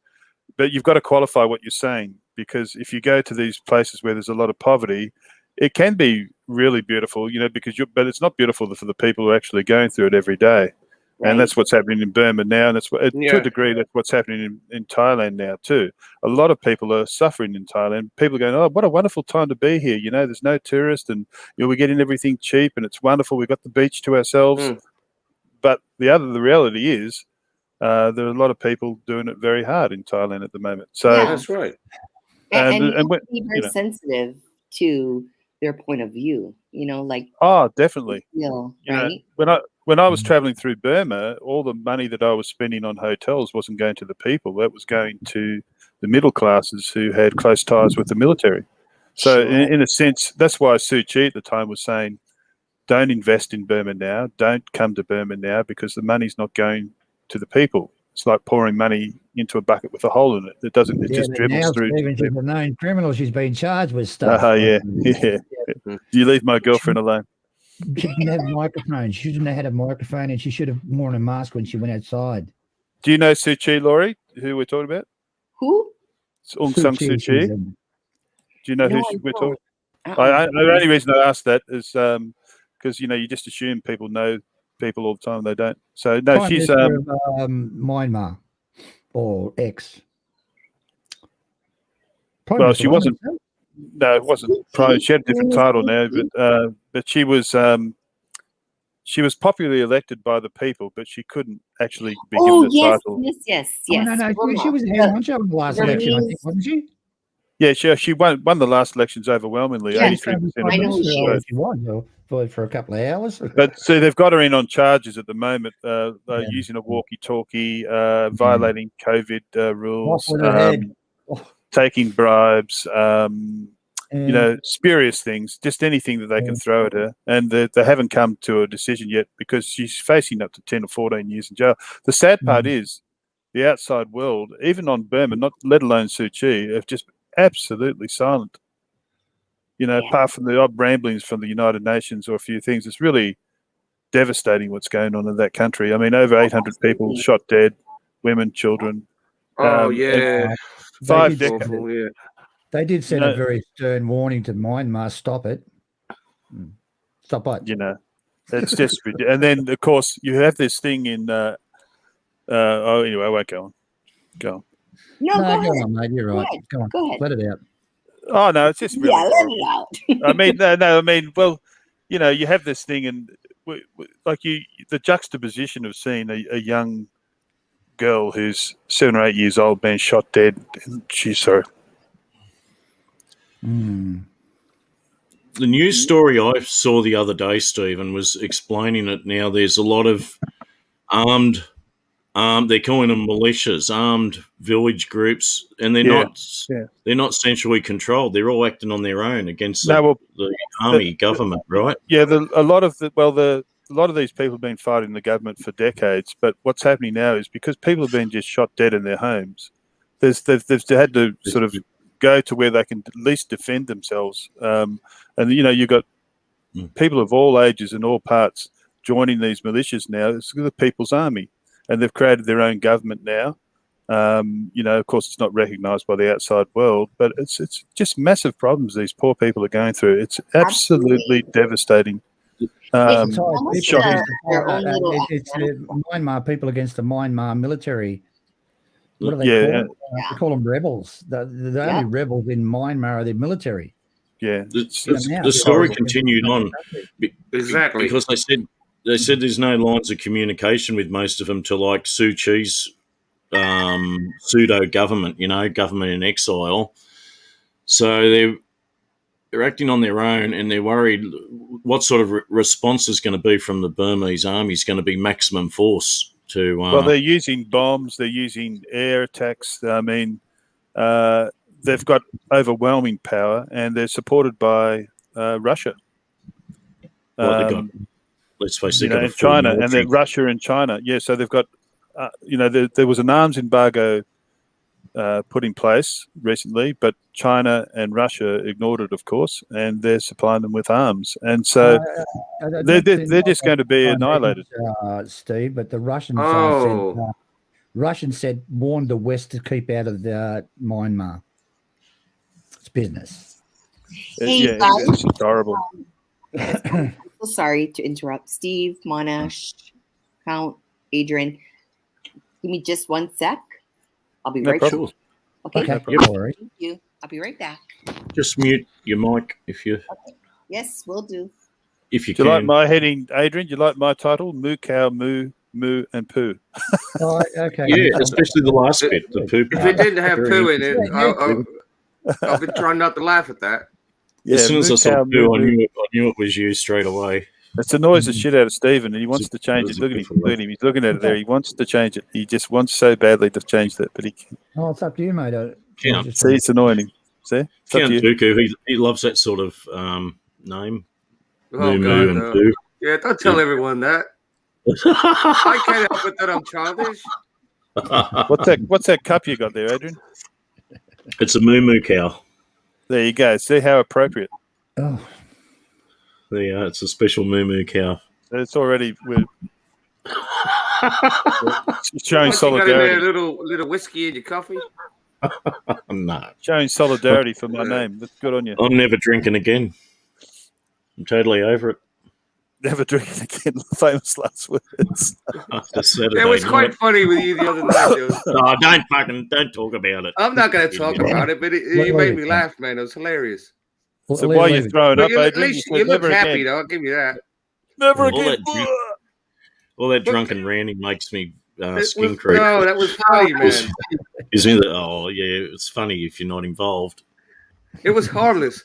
but you've got to qualify what you're saying, because if you go to these places where there's a lot of poverty, it can be really beautiful, you know, but it's not beautiful for the people who are actually going through it every day. Right. And that's what's happening in Burma now, and to a degree that's what's happening in Thailand now too. A lot of people are suffering in Thailand. People are going, "Oh, what a wonderful time to be here! You know, there's no tourists, and we're getting everything cheap, and it's wonderful. We've got the beach to ourselves." But the reality is, there are a lot of people doing it very hard in Thailand at the moment. So that's right. And you have to be very sensitive to their point of view, like definitely. Right? When I was traveling through Burma, all the money that I was spending on hotels wasn't going to the people. That was going to the middle classes who had close ties with the military. So in a sense, that's why Suu Kyi at the time was saying, don't invest in Burma now. Don't come to Burma now because the money's not going to the people. It's like pouring money into a bucket with a hole in it. It doesn't. It just dribbles now, through. Stephen, she's a known criminal. She's been charged with stuff. Yeah. You leave my girlfriend alone. She didn't have a microphone. She shouldn't have had a microphone, and she should have worn a mask when she went outside. Do you know Suu Kyi, Laurie, who we're talking about? Who? It's Aung San Suu Kyi. Do you know who we're talking about? The only reason I asked that is because, you just assume people know people all the time. They don't. So, no, Prime she's... Minister of Myanmar or ex. She wasn't... No, it wasn't prime. She had a different title now, but she was popularly elected by the people, but she couldn't actually be given the title. Yes. Oh, no, she was head honcho in the last election, I think, wasn't she? Yeah, she won the last elections overwhelmingly, 83%. I know she won for a couple of hours. But so they've got her in on charges at the moment, using a walkie-talkie, violating COVID rules, taking bribes, spurious things, just anything that they can throw at her. And they haven't come to a decision yet because she's facing up to 10 or 14 years in jail. The sad part is the outside world, even on Burma, let alone Suu Kyi, have just absolutely silent. Apart from the odd ramblings from the United Nations or a few things, it's really devastating what's going on in that country. I mean, over 800 people shot dead, women, children. 5 decades. They did send a very stern warning to Myanmar. Stop it. Stop it. It's just ridiculous. And then, of course, you have this thing in... anyway, I won't go on. Go on. No, go ahead. On, mate. You're right. Go on. Go ahead. Let it out. Oh, no, it's just really... Yeah, let it out. well, you have this thing and the juxtaposition of seeing a young girl who's 7 or 8 years old being shot dead, and she's so... The news story I saw the other day, Stephen, was explaining it now. There's a lot of armed, they're calling them militias, armed village groups, and they're not centrally controlled. They're all acting on their own against the army government, right? Yeah, a lot of these people have been fighting the government for decades, but what's happening now is because people have been just shot dead in their homes, they've had to sort of go to where they can at least defend themselves. And you've got people of all ages and all parts joining these militias now. It's the People's Army, and they've created their own government now. Of course, it's not recognised by the outside world, but it's just massive problems these poor people are going through. It's absolutely devastating. It's Myanmar people against the Myanmar military. What do they call them? They call them rebels. The only rebels in Myanmar are the military. Yeah. The story continued on. Exactly. Because they said there's no lines of communication with most of them to like Suu Kyi's pseudo-government, government in exile. So they're acting on their own, and they're worried what sort of response is going to be from the Burmese army is going to be maximum force. Well, they're using bombs, they're using air attacks. I mean, they've got overwhelming power, and they're supported by Russia. Let's face it, and China, and then Russia and China. Yeah, so they've got, there was an arms embargo put in place recently, but China and Russia ignored it, of course, and they're supplying them with arms, and so they're just going to be annihilated. Steve, but the Russians said warned the West to keep out of the Myanmar. It's business. It's just horrible. I'm so sorry to interrupt, Steve, Monash, Count, Adrian. Give me just 1 sec. I'll be right back. Okay. Thank you. I'll be right back. Just mute your mic if you. Okay. Yes, will do. If you do can. You like my heading, Adrian? Do you like my title? Moo, cow, moo, and poo. Okay. Yeah, especially the last bit, the poo. If it didn't have poo in it, I've been trying not to laugh at that. Yeah, as soon as I saw cow, poo, I knew it was you straight away. It annoys the shit out of Stephen, and he wants to change it. It's a Look at him. beautiful Look at him. He's looking at it there. He wants to change it. He just wants so badly to change that, but he can't. Oh, it's up to you, mate. Count. See, it's annoying him. See? It's up Count to you. Dooku, he loves that sort of name. Oh, Moo God, and no. poo. Yeah, don't tell everyone that. I can't help it that I'm childish. What's that cup you got there, Adrian? It's a moo cow. There you go. See how appropriate. Oh, Yeah, it's a special moo cow. It's already we're showing What, you got in there solidarity. a little whiskey in your coffee? No, Showing solidarity for my name. That's good on you. I'm never drinking again. I'm totally over it. Never drinking again. Famous last words. After Saturday It was night. quite funny with you the other night, dude. Oh, don't talk about it. I'm not going to talk about it, but you Wait, made me wait. laugh, man. It was hilarious. So why are you throwing But up, you, at Adrian? least You you said look never happy, again. though. I'll give you that. Never All again. All that drunken ranting makes me skin No, creep. that was funny, man. Gives me oh yeah, it's funny if you're not involved. It was harmless.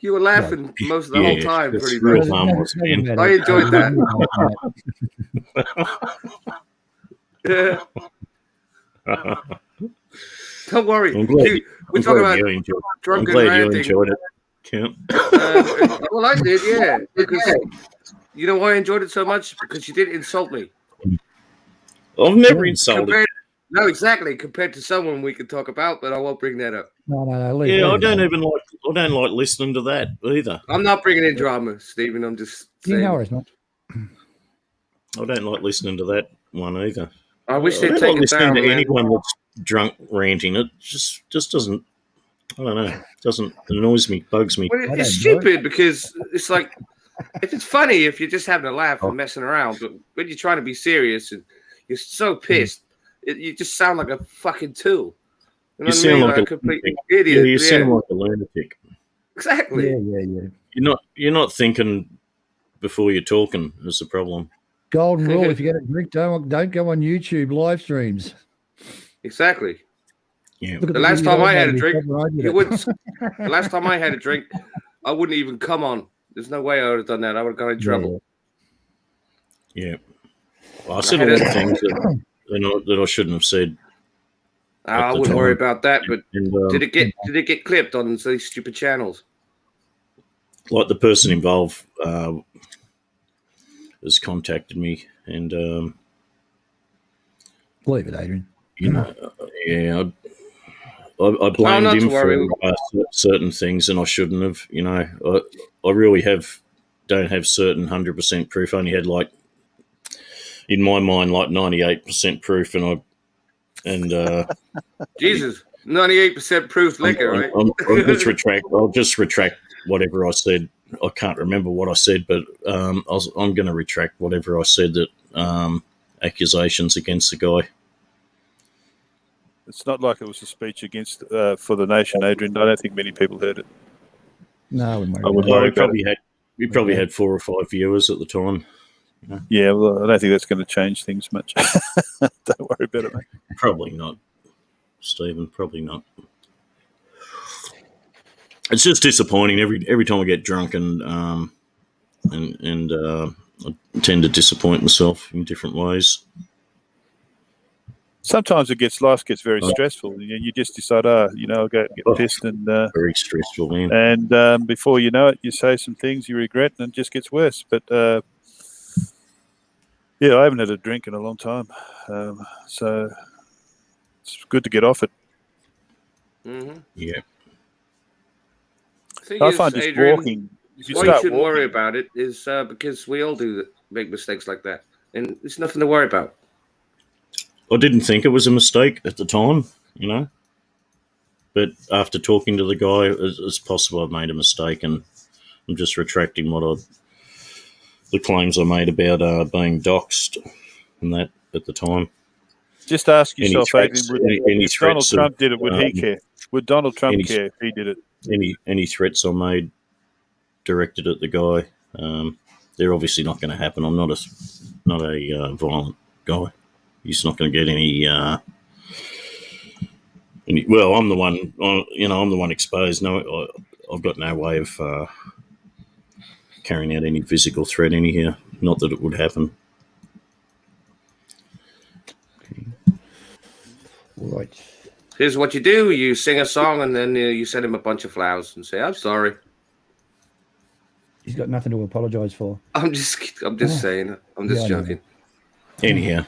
You were laughing most of the whole time, it's pretty real much. harmless, man. I enjoyed that. Yeah. Don't worry. I'm glad, Dude, we're I'm talking glad about you enjoyed it. I'm drunken glad you ranting. enjoyed it. Count. Well, I did, yeah. Because you know why I enjoyed it so much? Because you didn't insult me. I've never insulted. No, exactly. Compared to someone we could talk about, but I won't bring that up. No. Yeah, I don't like listening to that either. I'm not bringing in drama, Stephen. I'm just You saying. know it's not. I don't like listening to that one either. I wish I they'd don't take like it listening down, to man. anyone that's drunk ranting. It just doesn't. I don't know. Doesn't annoys me, bugs me. Well, it's stupid because it's like if it's funny if you're just having a laugh and messing around, but when you're trying to be serious and you're so pissed, you just sound like a fucking tool. You know You sound like a complete lunatic. idiot. Yeah, you sound like a lunatic. Exactly. Yeah. You're not thinking before you're talking is the problem. Golden rule: if you're going to drink, don't go on YouTube live streams. Exactly. Yeah. The last time I had a drink, you wouldn't. The last time I had a drink, I wouldn't even come on. There's no way I would have done that. I would have got in trouble. Yeah. Well, I said a lot of things that I shouldn't have said. I wouldn't worry about that. But And, did it get clipped on these stupid channels? like the person involved has contacted me, and Believe it, Adrian. you know, yeah, I blamed not him to worry. for certain things, and I shouldn't have. You know, I really don't have certain 100% proof. I only had like, in my mind, like 98% proof, and Jesus, 98% proof liquor, right? I'll just retract whatever I said. I can't remember what I said, but I'm going to retract whatever I said that accusations against the guy. It's not like it was a speech against for the nation, Adrian. I don't think many people heard it. No, I would worry about it. We probably had 4 or 5 viewers at the time. Yeah, well, I don't think that's going to change things much. Don't worry about it, mate. Probably not, Stephen. Probably not. It's just disappointing every time I get drunk, and I tend to disappoint myself in different ways. Sometimes life gets very stressful. You just decide, I'll go and get pissed, and Very stressful, man. and before you know it, you say some things you regret, and it just gets worse. But yeah, I haven't had a drink in a long time, so it's good to get off it. Mm-hmm. Yeah. I find just walking. Why you shouldn't worry about it is because we all make mistakes like that, and it's nothing to worry about. I didn't think it was a mistake at the time, but after talking to the guy, it's possible I've made a mistake, and I'm just retracting the claims I made about being doxxed and that at the time. Just ask yourself, Adrian, if Donald threats Trump did it, would he care? Would Donald Trump care if he did it? Any threats I made directed at the guy, they're obviously not going to happen. I'm not a violent guy. He's not going to get any. Well, I'm the one. I'm the one exposed. No, I've got no way of carrying out any physical threat in here. Not that it would happen. Right. Here's what you do: you sing a song, and then you send him a bunch of flowers and say, "I'm sorry." He's got nothing to apologise for. I'm just saying. I'm just joking. Anyhow,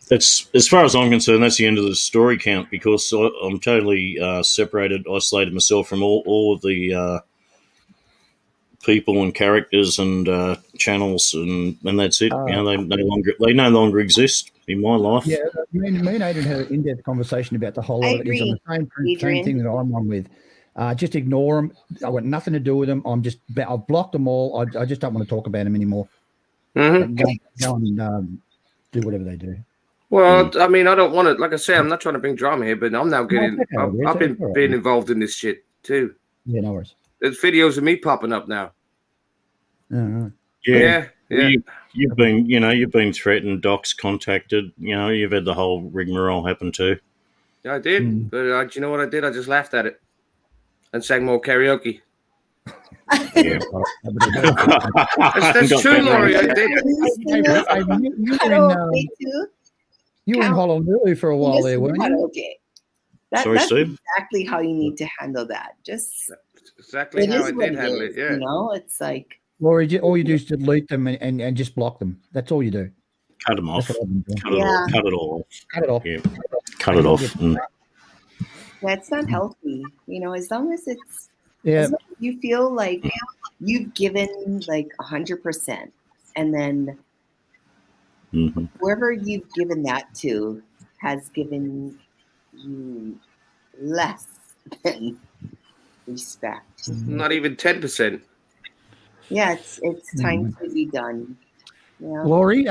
that's, as far as I'm concerned, that's the end of the story count, because I'm totally separated, isolated myself from all of the people and characters and channels, and that's it. They no longer exist in my life. Yeah, me and Adrian had an in-depth conversation about the whole lot of it. He's on the same thing that I'm on with. Just ignore them. I want nothing to do with them. I've blocked them all. I just don't want to talk about them anymore. Mm-hmm. Go and do whatever they do. Well, I mean, I don't want to. Like I say, I'm not trying to bring drama here, but I'm now getting. I've been being involved in this shit too. Yeah, no worries. There's videos of me popping up now. Yeah. You've been threatened, docs contacted. You've had the whole rigmarole happen too. Yeah, I did. But do you know what I did? I just laughed at it and sang more karaoke. Yeah. That's true, Laurie. I did. You were in Honolulu for a while there, weren't you? Okay. Sorry, that's Steve? exactly how you need to handle that. Just exactly how I did handle it. Yeah. It's like, Laurie, all you do is delete them and just block them. That's all you do. Cut them off. Cut it all off. Cut it off. Yeah. Cut it off. Yeah, it's not healthy. As long as it's, as long as you feel like you've given like 100%, and then whoever you've given that to has given you less than respect. Not even 10%. Yeah, it's time to be done. Yeah. Laurie,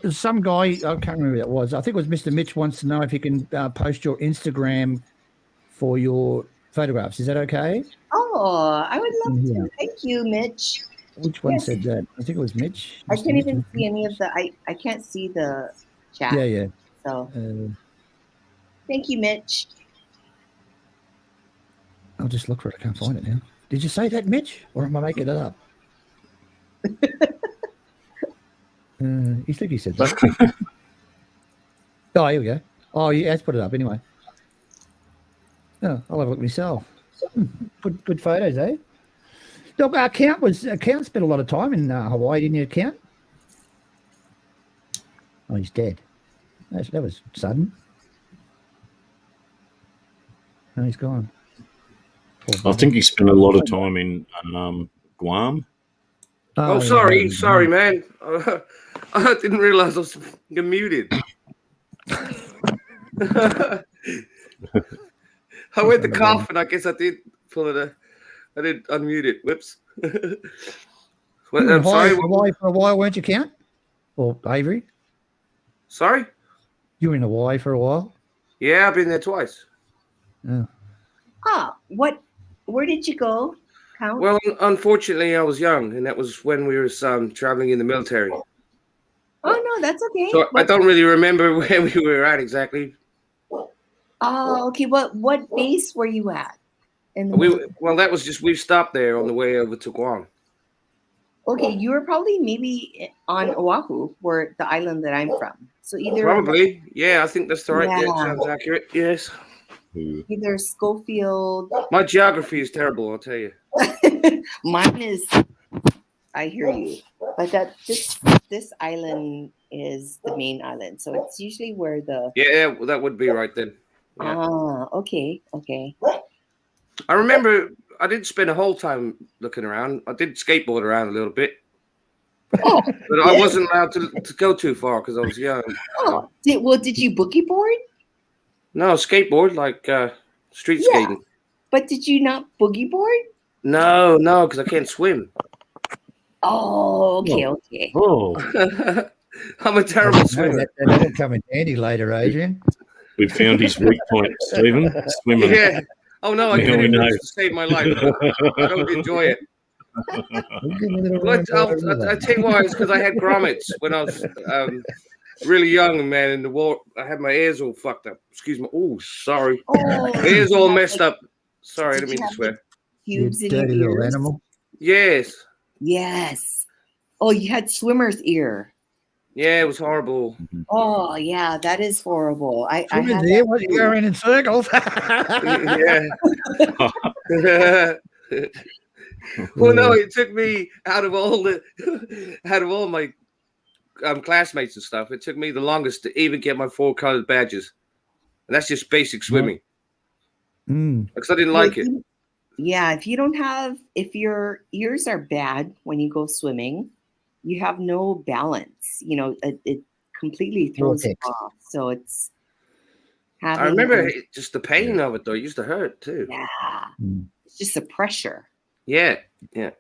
some guy, I can't remember who it was. I think it was Mr. Mitch, wants to know if you can post your Instagram for your photographs. Is that okay? Oh, I would love to. Thank you, Mitch. Which one said that? I think it was Mitch. I can't even see any of the. I can't see the chat. Yeah. So, thank you, Mitch. I'll just look for it. I can't find it now. Did you say that, Mitch, or am I making it up? You think he said that? Oh, here we go. Oh, yeah, let's put it up anyway. Oh, I'll have a look myself. Good photos, eh? Look, Count spent a lot of time in Hawaii, didn't you, Count? Oh, he's dead. That was sudden. Oh, he's gone. I think he spent a lot of time in Guam. Oh, sorry, man. I didn't realize I was muted. I went to cough, and I guess I did pull it. I did unmute it. Whoops. I'm sorry. Hawaii for a while, weren't you, Count? Or Avery? Sorry? You were in Hawaii for a while? Yeah, I've been there twice. Oh. Where did you go, Count? Well, unfortunately, I was young, and that was when we were traveling in the military. Oh, no, that's okay. So I don't really remember where we were at exactly. Oh, okay. What base were you at? That was just, we stopped there on the way over to Guam. Okay, you were probably maybe on Oahu, where the island that I'm from. So either probably, yeah, I think that's the right. Yeah, sounds accurate. Yes. Either Schofield. My geography is terrible, I'll tell you. Mine is. I hear you, but this island is the main island, so it's usually where the. Yeah, that would be right then. Yeah. Ah, okay. I remember I didn't spend a whole time looking around. I did skateboard around a little bit. Oh, but I wasn't allowed to go too far because I was young. Oh, did you boogie board? No, skateboard, like street skating. But did you not boogie board? No, because I can't swim. Oh, okay. Oh. I'm a terrible swimmer. That'll come in handy later, Adrian. We've found his weak point, Stephen. Swimming. Yeah. Oh, no, I couldn't even save my life. I don't enjoy it. I'll tell you why. It's because I had grommets when I was really young, man. In the war, I had my ears all fucked up. Excuse me. Oh, sorry. Oh. Ears all messed up. Sorry, I didn't mean to swear. tubes in dirty your little ears. animal. Yes. Yes. Oh, you had swimmer's ear. Yeah, it was horrible. Oh, yeah, that is horrible. I Swimmer's had ear? that What, you too. go around in circles? Yeah. Well, no, it took me out of all my classmates and stuff. It took me the longest to even get my 4 colored badges, and that's just basic swimming. Because I didn't like it. Yeah, if your ears are bad when you go swimming, you have no balance. You know, it completely throws you off. So it's having. I remember just the pain of it, though. It used to hurt too. Yeah, it's just the pressure. Yeah. I've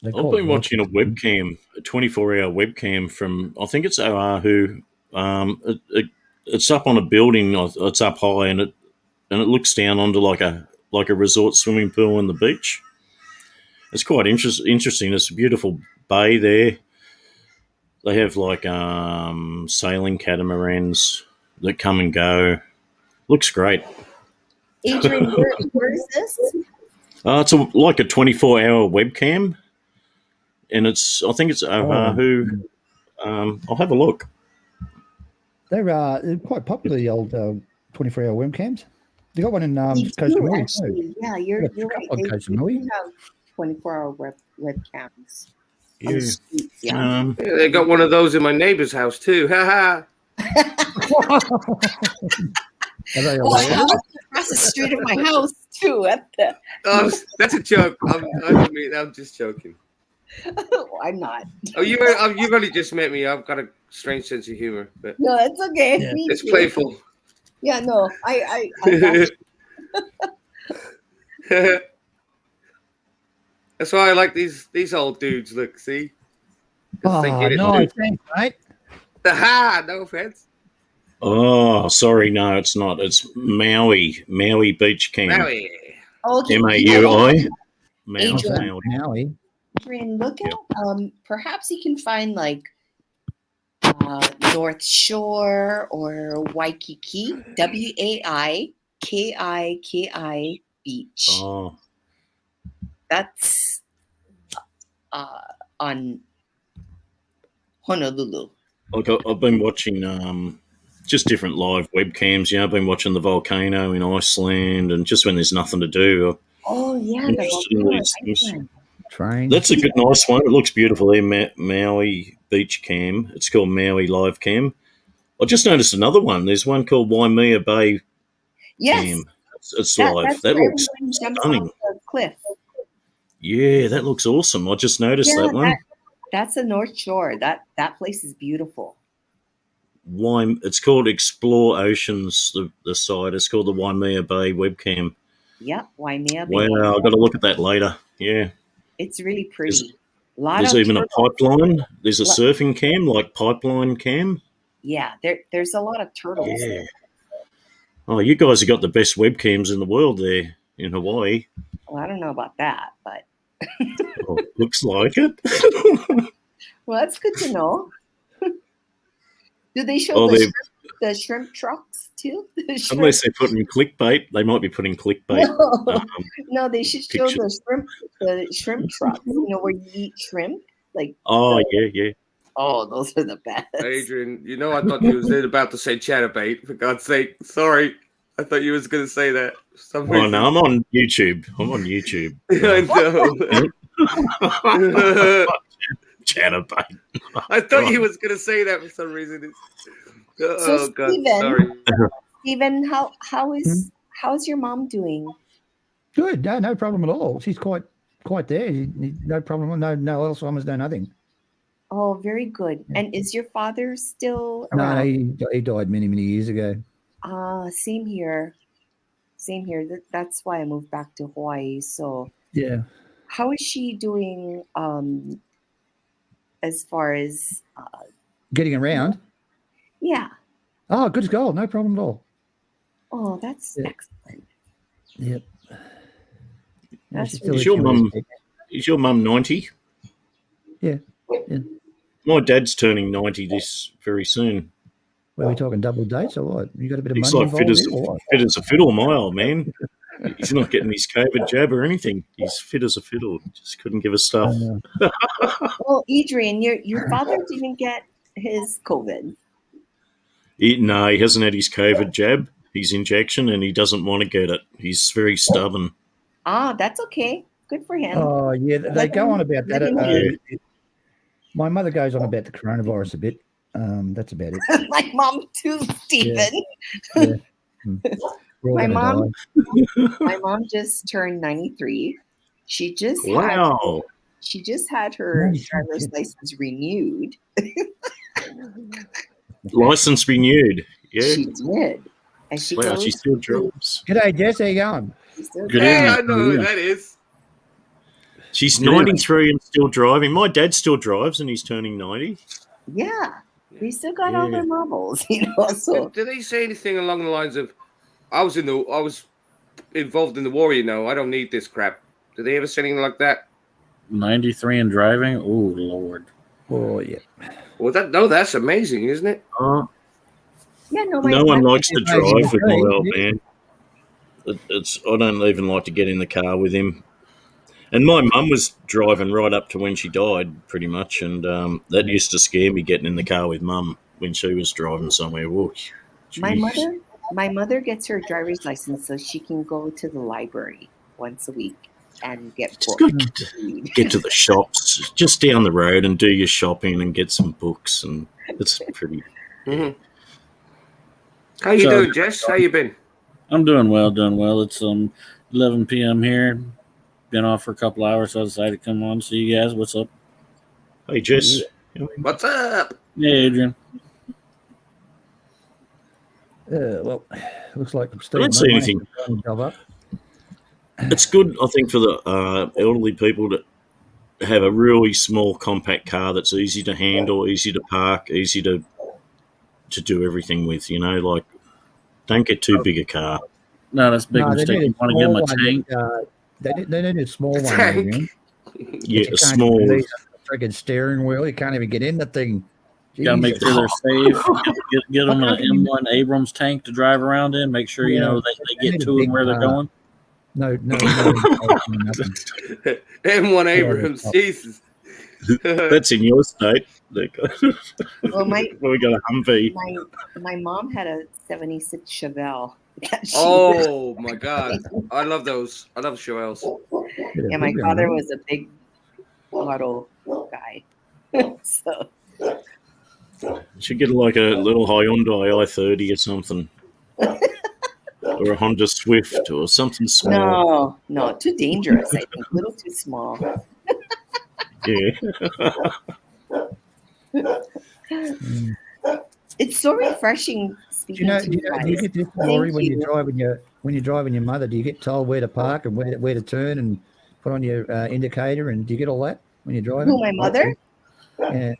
been watching a webcam, a 24-hour webcam from, I think it's Oahu. It's up on a building. It's up high, and it looks down onto like a resort swimming pool on the beach. It's quite interesting. It's a beautiful bay there. They have like sailing catamarans that come and go. Looks great. Adrian, where is this? It's like a 24-hour webcam, and I think it's Oahu. I'll have a look. They're quite popular, the old 24-hour webcams. They got one in Koh Samui too. Yeah, you're right. On Koh Samui. They have 24-hour webcams. Yeah, they got one of those in my neighbor's house too. Ha Across the street of my house too. That's a joke. I'm just joking. I'm not. Oh, you've only just met me. I've got a strange sense of humor, but no, it's okay. Yeah. It's playful. Yeah, no, I That's why I like these old dudes. Look, see. Oh, no, thanks, mate. No offense. Oh, sorry, no, it's not. It's Maui Beach Camp. Maui. Maui. Maui. Adrian, look at perhaps you can find like North Shore or Waikiki, Waikiki Beach. Oh, that's on Honolulu. Look, I've been watching just different live webcams. I've been watching the volcano in Iceland, and just when there's nothing to do. Oh yeah, the volcano. Train. That's a good, nice one. It looks beautiful there, Maui Beach Cam. It's called Maui Live Cam. I just noticed another one. There's one called Waimea Bay Cam. It's live. That looks stunning. Cliff. Yeah, that looks awesome. I just noticed that one. That's the North Shore. That place is beautiful. It's called Explore Oceans, the site. It's called the Waimea Bay webcam. Yeah, Waimea Bay. Wow, I've got to look at that later. Yeah. It's really pretty. There's even a pipeline. There's a surfing cam, like pipeline cam. Yeah, there's a lot of turtles. Yeah. Oh, you guys have got the best webcams in the world there in Hawaii. Well, I don't know about that, but looks like it. Well, that's good to know. Do they show the shrimp trucks too? Unless they're putting clickbait, they might be putting clickbait. No, they should show the shrimp trucks. Where you eat shrimp, like. Oh yeah. Oh, those are the best. Adrian, I thought you was about to say chatterbait. For God's sake, sorry. I thought you was going to say that. Oh no, I'm on YouTube. I know. Chatterbait. I thought you was going to say that for some reason. So God, Stephen, sorry. Stephen, how's your mom doing? Good. No problem at all. She's quite there. No problem. No Alzheimer's, no nothing. Oh, very good. Yeah. And is your father still around? No, he died many, many years ago. Same here. That's why I moved back to Hawaii. So yeah. How is she doing as far as getting around? Yeah. Oh, good as gold. No problem at all. Oh, that's excellent. Yep. That's Is your mum 90? Yeah. My dad's turning 90 this very soon. Well, are we talking double dates or what? You got a bit of He's money like fit as a fiddle, my old man. He's not getting his COVID jab or anything. He's fit as a fiddle. Just couldn't give a stuff. Well, Adrian, your father didn't get his COVID. No, he hasn't had his COVID jab, his injection, and he doesn't want to get it. He's very stubborn. That's okay. Good for him. Oh, yeah, they go on about that. Yeah. My mother goes on about the coronavirus a bit. That's about it. My mom too, Stephen. Yeah. My mom just turned 93. She just had her driver's license renewed. License renewed. Yeah. She did. And she still drives. G'day, Jess. How you going? Good evening. I know who that is. She's 93 and still driving. My dad still drives and he's turning 90. Yeah. We still got all the marbles, So did they say anything along the lines of, I was involved in the war, I don't need this crap. Did they ever say anything like that? 93 and driving? Oh, Lord. Oh, yeah. Well, that's amazing, isn't it? Yeah, no one likes to drive with my old man. I don't even like to get in the car with him. And my mum was driving right up to when she died, pretty much, and that used to scare me getting in the car with mum when she was driving somewhere. Whoa, my mother gets her driver's license so she can go to the library once a week and get books. Get to the shops just down the road and do your shopping and get some books, and it's pretty. Mm-hmm. How you doing, Jess? How you been? I'm doing well. It's 11 p.m. here. Been off for a couple hours, so I decided to come on and see you guys. What's up? Hey, Jess. What's up? Hey, Adrian. Well, looks like I'm I still. don't see anything. It's good, I think, for the elderly people to have a really small, compact car that's easy to handle, easy to park, easy to do everything with. Like, don't get too big a car. No, that's a big mistake. You want to give them a tank. They need a small one. Yeah, a small. Friggin' steering wheel. You can't even get in the thing. You got to make sure they're safe. Get them an M1 Abrams tank to drive around in. Make sure, they get to and where they're going. No. M1 Abrams, Jesus. That's in your state. Well, we got a Humvee. My mom had a 76 Chevelle. Oh my God. I love those. I love Chevelles. Yeah, my father was a big auto guy. So should get like a little Hyundai i30 or something. Or a Honda Swift or something small. No, too dangerous, I think. A little too small. Yeah. It's so refreshing. Do you get this story when you're driving your mother? Do you get told where to park and where to turn and put on your indicator? And do you get all that when you're driving? Who, my mother? Yeah.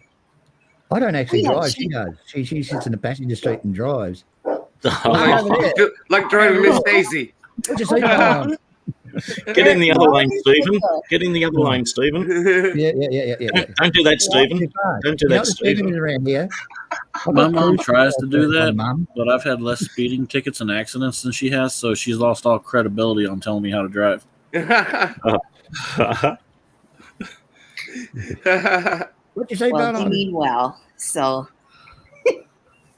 I don't actually drive. She does. She sits in the passenger seat and drives. Like driving Miss Daisy. What'd you say? Get in the other lane, Stephen. Get in the other lane, Stephen. Yeah. Don't do that, Stephen. Don't do that, Stephen. Around here. My mom tries to do that, but I've had less speeding tickets and accidents than she has, so she's lost all credibility on telling me how to drive. What'd you say, well, you mean well, so...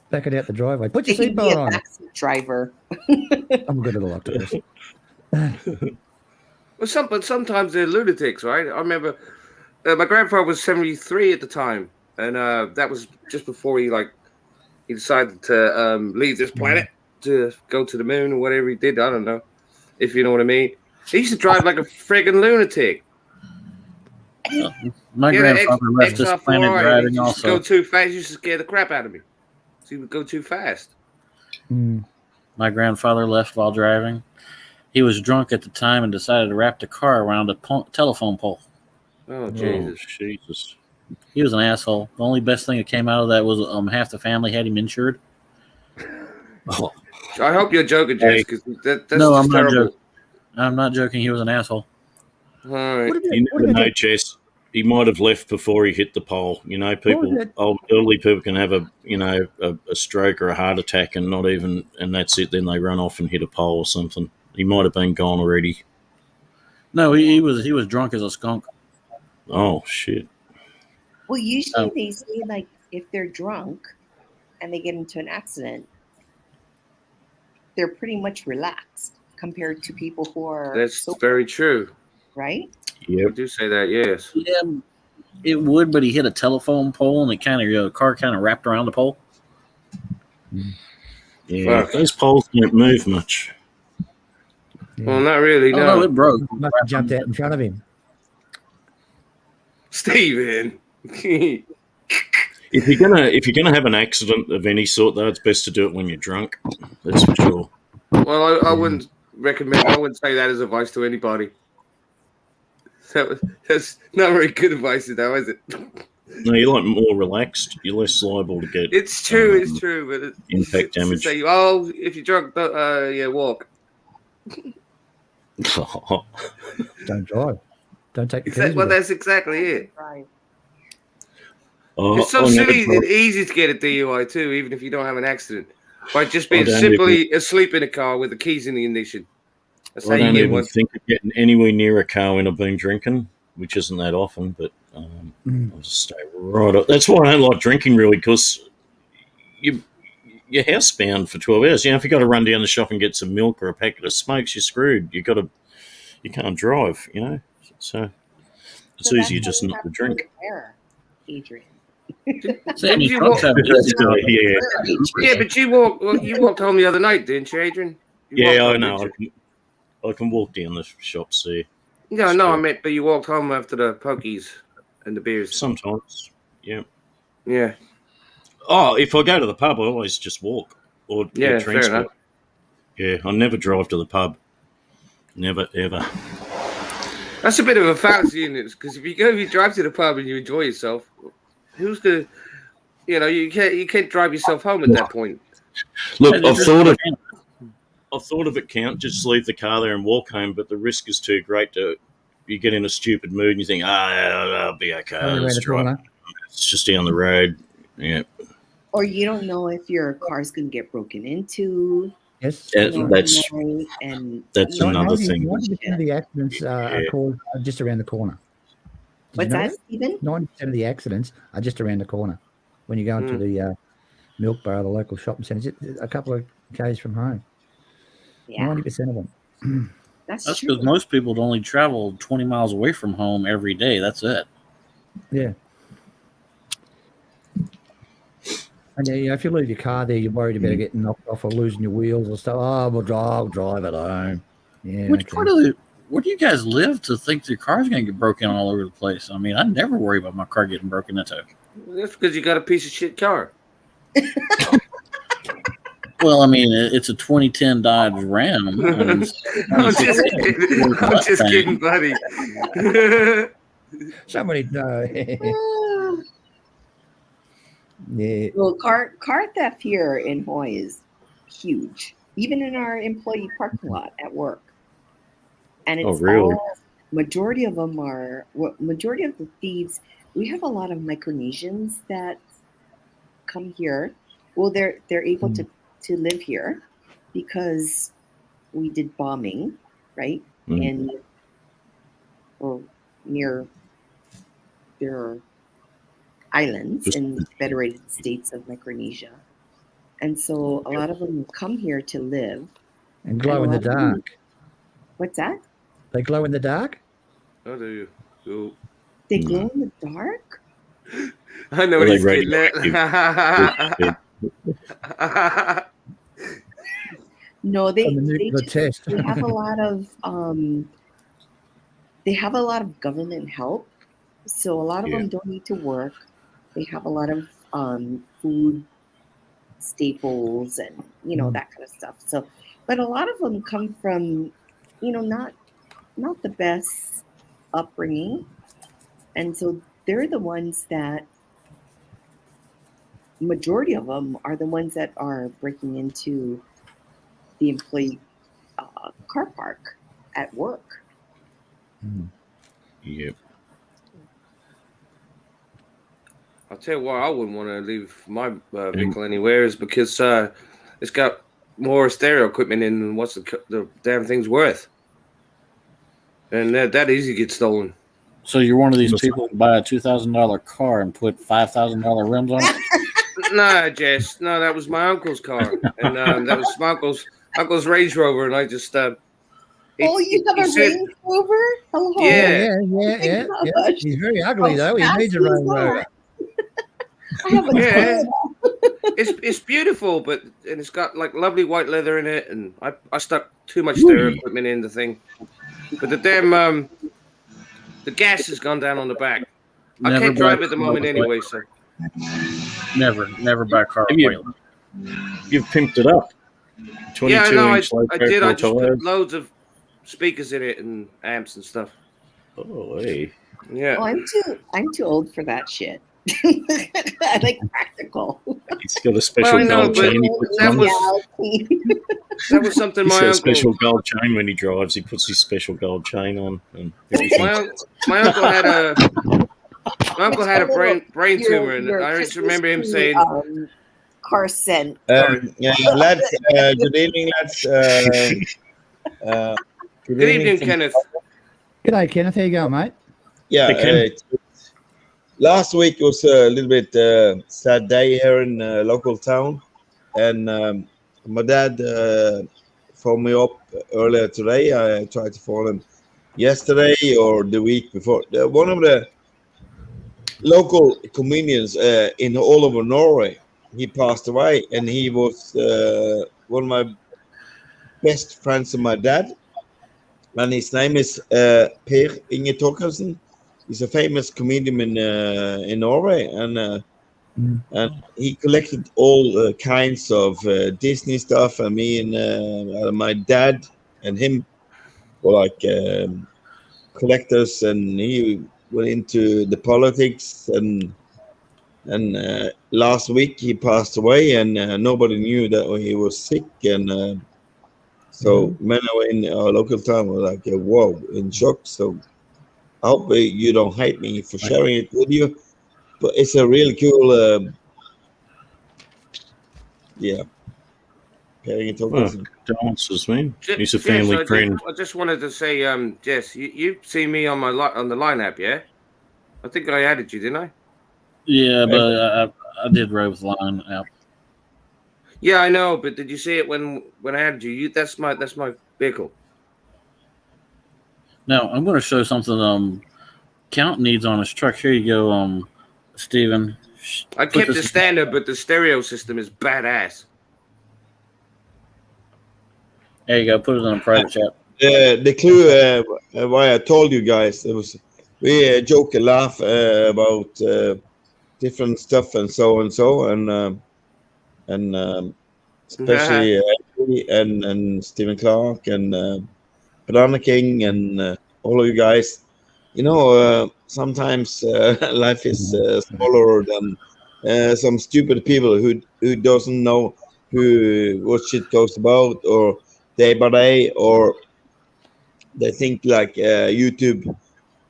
Back it out the driveway. Put your seatbelt on. Backseat driver. I'm good at the lock doors. But sometimes they're lunatics, right? I remember my grandfather was 73 at the time, and that was just before he decided to leave this planet to go to the moon or whatever he did. I don't know if you know what I mean. He used to drive like a friggin' lunatic. My grandfather left this planet driving also. Go too fast. He used to scare the crap out of me. So he would go too fast. My grandfather left while driving. He was drunk at the time and decided to wrap the car around a telephone pole. Oh, Jesus. He was an asshole. The only best thing that came out of that was half the family had him insured. Oh. I hope you're joking, Jess, because that's no, I'm terrible. not joking. I'm not joking. He was an asshole. All right. You never know, Jess. He might have left before he hit the pole. Elderly people can have a stroke or a heart attack and not even, and that's it. Then they run off and hit a pole or something. He might have been gone already. No, he was drunk as a skunk. Oh shit! Well, usually they say like if they're drunk and they get into an accident, they're pretty much relaxed compared to people who are. That's sober, very true. right? You Yep. do say that, yes. Yeah, it would, but he hit a telephone pole and it kind of the car kind of wrapped around the pole. Yeah, Fuck. those poles don't move much. Well, not really. Oh, No, no, it broke. Must have jumped out in front of him. Stephen. If you're gonna have an accident of any sort, though, it's best to do it when you're drunk. That's for sure. Well, I wouldn't recommend. I wouldn't say that as advice to anybody. That's not very good advice, though, is it? No, you're like more relaxed. You're less liable to get. It's true. It's true, but impact damage. Say, if you're drunk, walk. Don't drive. Don't take the keys. Well, with that's exactly it. Right. It's so silly and easy to get a DUI too, even if you don't have an accident, by just being simply asleep in a car with the keys in the ignition. I don't even think of getting anywhere near a car when I've been drinking, which isn't that often, but I'll just stay right up. That's why I don't like drinking, really, because you're housebound for 12 hours. You know, if you got to run down the shop and get some milk or a packet of smokes, you're screwed. You can't drive, you know. So it's easier just not to drink. Adrian. Yeah, but you walked home the other night, didn't you, Adrian? I know. I can walk down the shop, see. No, I meant, but you walked home after the pokies and the beers. Sometimes, yeah. Yeah. Oh, if I go to the pub, I always just walk or get transport. Fair enough. Yeah, I never drive to the pub. Never, ever. That's a bit of a fallacy, isn't it? Because if you drive to the pub and you enjoy yourself, who's gonna? You can't drive yourself home at that point. Look, I've thought of it, Count. Just leave the car there and walk home, but the risk is too great. You get in a stupid mood and you think, I'll be okay. Let's drive. It's just down the road. Yeah. Or you don't know if your car's going to get broken into. Yes. That's another thing. 90% of the accidents are caused just around the corner. What's that, Stephen? 90% of the accidents are just around the corner. When you go into the milk bar, the local shopping centre, a couple of k's from home. Yeah. 90% of them. That's because most people only travel 20 miles away from home every day. That's it. Yeah. And if you leave your car there, you're worried about getting knocked off or losing your wheels or stuff. Oh, I'll drive it home. Yeah. Where do you guys live to think your car's going to get broken all over the place? I mean, I never worry about my car getting broken into. That's because you got a piece of shit car. Well, I mean, it's a 2010 Dodge Ram. I'm just kidding, buddy. Somebody yeah. Well, car theft here in Hawaii is huge, even in our employee parking lot at work. And it's majority of them are majority of the thieves. We have a lot of Micronesians that come here. Well, they're able to live here because we did bombing, right? Near their islands in the Federated States of Micronesia. And so a lot of them come here to live. And glow in the dark. What's that? They glow in the dark? Oh, do you? Cool. They glow in the dark? I know what he's getting at. No, they have a lot of government help. So a lot of them don't need to work. They have a lot of food staples and that kind of stuff. So, but a lot of them come from not the best upbringing, and so they're the ones that majority of them are the ones that are breaking into the employee car park at work. Yep. I'll tell you why I wouldn't want to leave my vehicle anywhere is because it's got more stereo equipment in than what's the damn thing's worth. And that easy gets stolen. So you're one of these people who buy a $2,000 car and put $5,000 rims on it? No, Jess. No, that was my uncle's car, and that was my uncle's Range Rover, and I just. You have a Range Rover? Hello. Yeah. He's very ugly though. He needs a Range Rover. I have a it's beautiful, but and it's got like lovely white leather in it, and I stuck too much stereo equipment in the thing, but the damn the gas has gone down on the back. I can't drive at the moment anyway, so never buy a car. You've pimped it up. 22 yeah, I know. inch I did. I just put loads of speakers in it and amps and stuff. Oh, hey. Yeah. Oh, I'm too old for that shit. I like practical. He's got a special gold chain. That was something He's my got uncle. A special gold chain when he drives. He puts his special gold chain on. And my uncle had a brain tumor, and I just remember him saying, "Car scent." Lads, good evening, lads. Good evening, Kenneth. G'day, Kenneth. How you going, mate? Yeah. Last week was a little bit sad day here in local town, and my dad phoned me up earlier today. I tried to phone him yesterday or the week before. One of the local comedians in all over Norway, he passed away, and he was one of my best friends of my dad, and his name is Per Inge Torkelsen. He's a famous comedian in Norway, and he collected all kinds of Disney stuff. And me and my dad and him were like collectors, and he went into the politics. And last week he passed away, and nobody knew that he was sick. And so men in our local town were like, "Whoa!" in shock. So I hope you don't hate me for sharing it with you, but it's a really cool, condolences, man. He's a family friend. I just wanted to say, Jess, you see me on the Line app, yeah? I think I added you, didn't I? Yeah, but I did ride with Line app. Yeah, I know, but did you see it when I added you? That's my vehicle. Now, I'm going to show something Count needs on his truck. Here you go, Stephen. I kept the standard, but the stereo system is badass. There you go. Put it in a private chat. The clue why I told you guys, it was we joke and laugh about different stuff and so and especially and Stephen Clark and Banana King and all of you guys. You know, sometimes life is smaller than some stupid people who doesn't know what shit goes about, or day by day, or they think like YouTube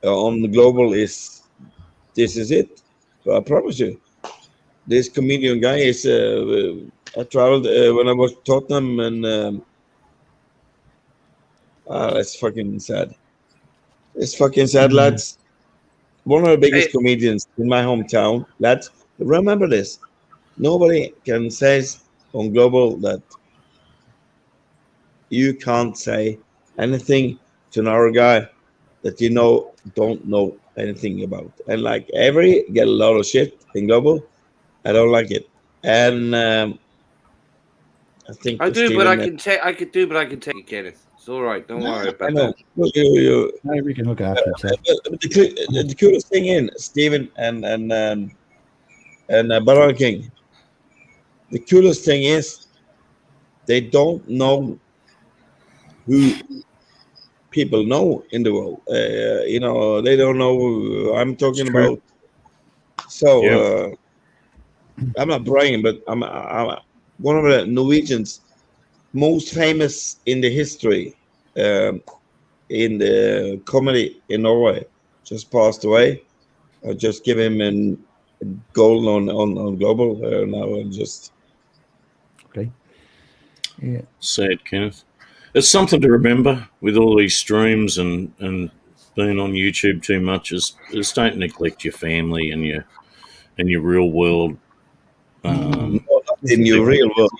on the global this is it. But I promise you, this comedian guy is. I traveled when I was Tottenham, and that's fucking sad. It's fucking sad, lads. One of the biggest comedians in my hometown, lads. Remember this. Nobody can say on global that you can't say anything to another guy that you don't know anything about. And like get a lot of shit in global. I don't like it. And I think I do, but I can take. I could do, but I can take it, Kenneth. It's all right. Don't worry about that. Maybe we can look after it. The coolest thing in Stephen and Banana King. The coolest thing is they don't know who people know in the world. They don't know who I'm talking about. So I'm not bragging, but I'm one of the Norwegians most famous in the history in the comedy in Norway. Just passed away. I just give him a gold on global now, and just okay. Yeah. Sad, Kenneth. It's something to remember with all these streams and being on YouTube too much. Is don't neglect your family and your real world. In your real world,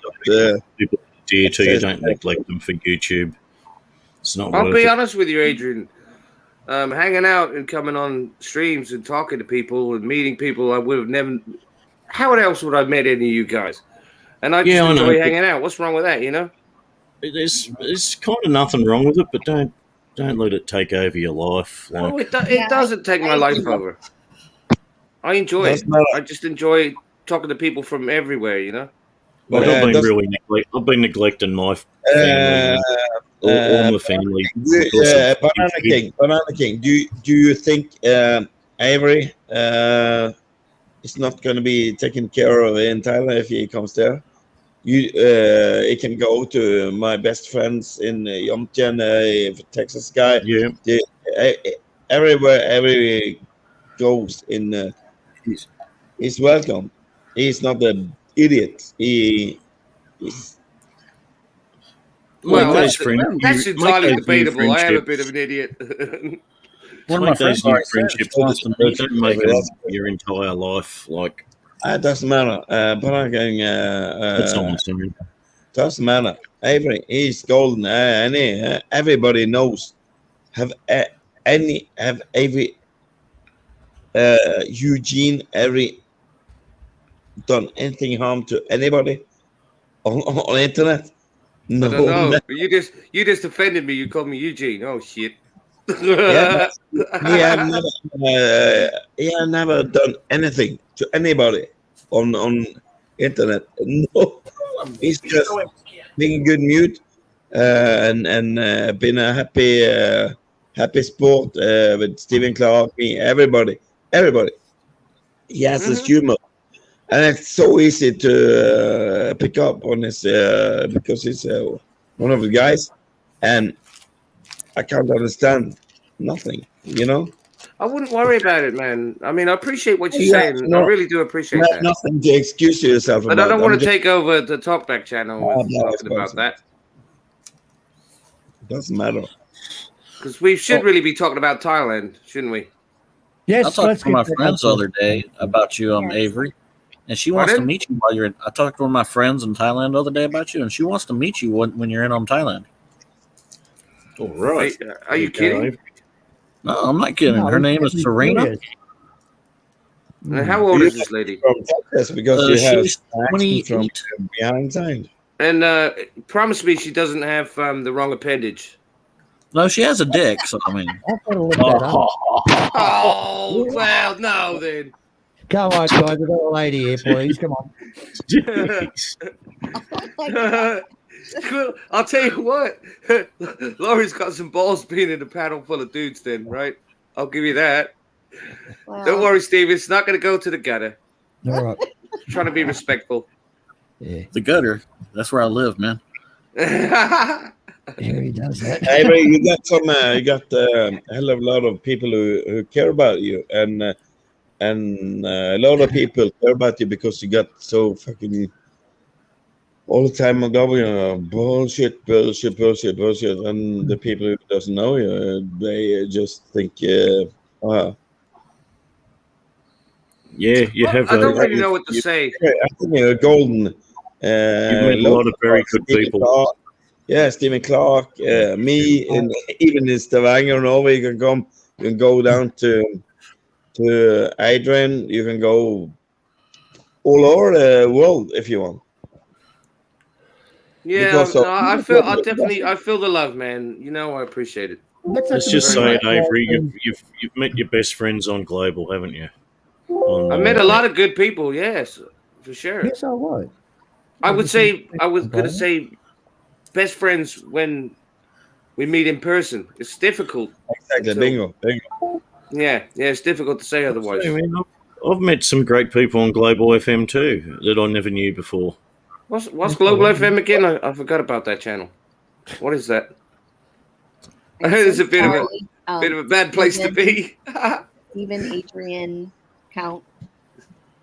people dear to you, don't neglect them for YouTube. It's not I'll worth be it. honest with you, Adrian. Hanging out and coming on streams and talking to people and meeting people, I would have never. How else would I have met any of you guys? And I just enjoy hanging out. What's wrong with that? You know, there's kind of nothing wrong with it, but don't let it take over your life. Like, it doesn't take my life over. I enjoy it. I just enjoy talking to people from everywhere. You know. Like I've been neglecting my family, all my family. Banana King. Do you think Avery is not going to be taken care of in Thailand if he comes there? He can go to my best friends in Yomtien, Texas guy. Yeah. Everywhere he goes in, he's welcome. He's not an idiot. He's. Well, that's entirely debatable. I am a bit of an idiot. One of my friends new friendships don't make it your entire life. Like it doesn't matter. But I'm going. Doesn't matter. Avery, he's golden. Everybody knows. Have Avery, Eugene, done anything harm to anybody on internet? No, I don't know. You just offended me. You called me Eugene. Oh shit. Yeah, he had never done anything to anybody on internet. No, he's just being a good mute and been a happy sport with Stephen Clark, me, everybody. He has his humor. And it's so easy to pick up on his because he's one of the guys, and I can't understand nothing. You know, I wouldn't worry about it, man. I mean, I appreciate what you're saying. No, I really do appreciate that. Nothing to excuse yourself but about. I don't want to take over the TalkBack channel with talking about that. Doesn't matter. Because we should really be talking about Thailand, shouldn't we? Yes. I talked to my friends the other day about you, Avery. And she wants to meet you while you're in. I talked to one of my friends in Thailand the other day about you, and she wants to meet you when you're in Thailand. All right. Are you kidding? No, I'm not kidding. Her name is Serena. And how old is this lady? From Texas, because you have she's 28. from behind time. And promise me she doesn't have the wrong appendage. No, she has a dick. So I mean, oh well, no then. Come on, guys. We've got a lady here, please. Come on. I'll tell you what. Laurie's got some balls being in a panel full of dudes then, right? I'll give you that. Wow. Don't worry, Steve. It's not going to go to the gutter. All right. I'm trying to be respectful. Yeah. The gutter. That's where I live, man. Here he does that. Hey, but you got some. You got a hell of a lot of people who care about you, and a lot of people care about you because you got so fucking all the time going bullshit, and the people who doesn't know you, they just think, yeah, you have. I don't really know what to say. I think you're golden. You've met a lot of very good people. Clark, Stephen Clark, me, and even in Stavanger, Norway, you can come. You can go down to Adrian. You can go all over the world if you want. Yeah, I feel the love, man. You know, I appreciate it. Let's just say it, Avery. You've met your best friends on Global, haven't you? I met a lot of good people. Yes, for sure. Yes, I would. I was going to say best friends when we meet in person. It's difficult. Exactly. Bingo. Yeah, it's difficult to say otherwise. I've met some great people on Global FM too that I never knew before. What's Global FM again? I forgot about that channel. What is that? I heard it's a bit of a bad place to be. Stephen, Adrian, Count.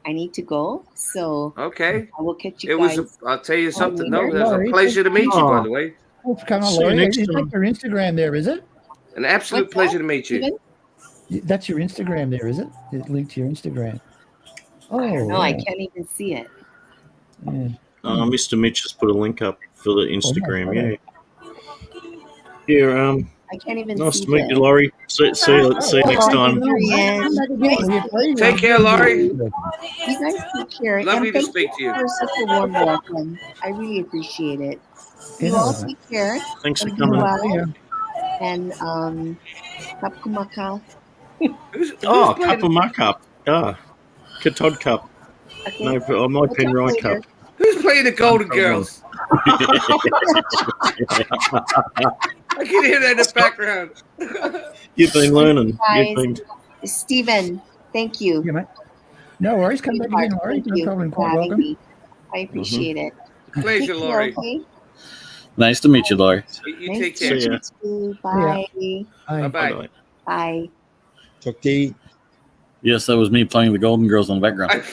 I need to go. So okay, I will catch you it guys. was. I'll tell you something. No, Laurie, it was a pleasure to meet you. By the way, What's going on, See you Laurie? next Is time. that your Instagram there? Is it? an absolute What's pleasure that, to meet you. Steven? That's your Instagram there, is it? It's linked to your Instagram. Oh, I don't know. I right. can't even see it. Yeah. Mr. Mitch has put a link up for the Instagram. okay. Yeah. I can't even Nice see to meet you, the. Laurie. See you next time. Take care, Laurie. You guys take care. Lovely And to thank speak to you. for such a warm welcome. I really appreciate it. You all take care. Thanks for And be coming. well. And Kapkumaka. Who's Oh, playing? cup of my cup. Katod cup. Okay. No, my We'll pen talk right later. cup. Who's playing the Golden Girls? I can hear that in the background. You've been learning. Guys, You've been. Stephen, thank you. Yeah, mate. No worries. Come back again, Laurie. Thank No you problem. for Quite having welcome. me. I appreciate it. Pleasure, Take care, Laurie. okay? Nice to meet you, Laurie. You Nice take to care. meet you too. Bye. Bye bye. Bye. Bye. Talk to you. Yes, that was me playing the Golden Girls in the I background.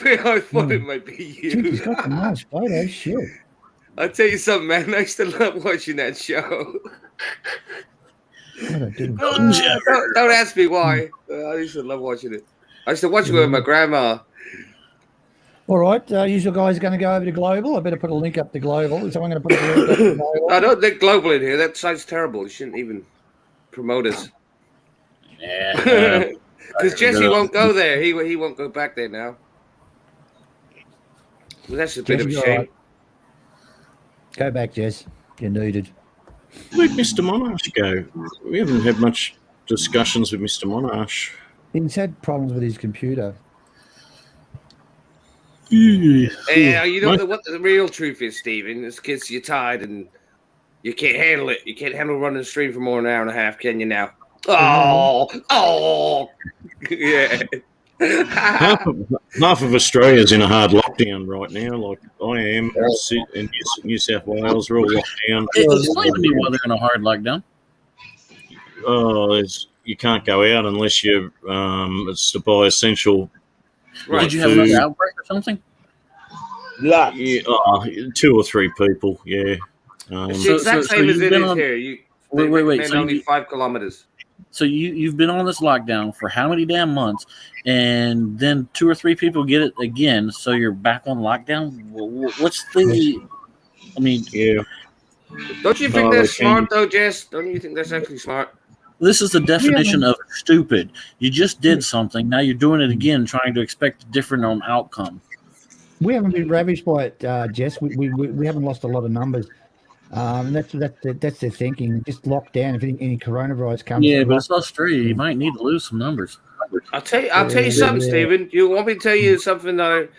thought it might be Gee, he's you. got some nice photos. Shit. I'll tell you something, man. I used to love watching that show. What a dude. Don't ask me why. I used to love watching it. I used to watch it with my grandma. All right. You guys are going to go over to Global. I better put a link up to Global. So I'm going to put a link up to Global. I don't think Global in here. That site's terrible. You shouldn't even promote us. Yeah. Because Jesse won't go there. He won't go back there now. Well, that's a bit of a Jesse's shame. all right. Go back, Jess. You're needed. Where'd Mr. Monash go? We haven't had much discussions with Mr. Monash. He's had problems with his computer. Yeah, you know what the real truth is, Stephen? It's because you're tired and you can't handle it. You can't handle running the stream for more than an hour and a half, can you now? Oh, yeah. half of Australia's in a hard lockdown right now, like I am in New South Wales. We're all locked down. Explain to me why they're in a hard lockdown. You can't go out unless you it's to buy essential. Right. Did you have another outbreak or something? Yeah, 2 or 3 people. Yeah. It's the exact same as it is here. Wait. So only 5 kilometers. So you've been on this lockdown for how many damn months, and then 2 or 3 people get it again, so you're back on lockdown? What's the? I mean, yeah. Don't you think that's smart though, Jess? Don't you think that's actually smart? This is the definition of stupid. You just did something. Now you're doing it again, trying to expect a different outcome. We haven't been ravaged by it, Jess. We haven't lost a lot of numbers. That's their thinking. Just lock down if any coronavirus comes. Yeah, but it's Australia. You might need to lose some numbers. I'll tell you something, Stephen. You want me to tell you something that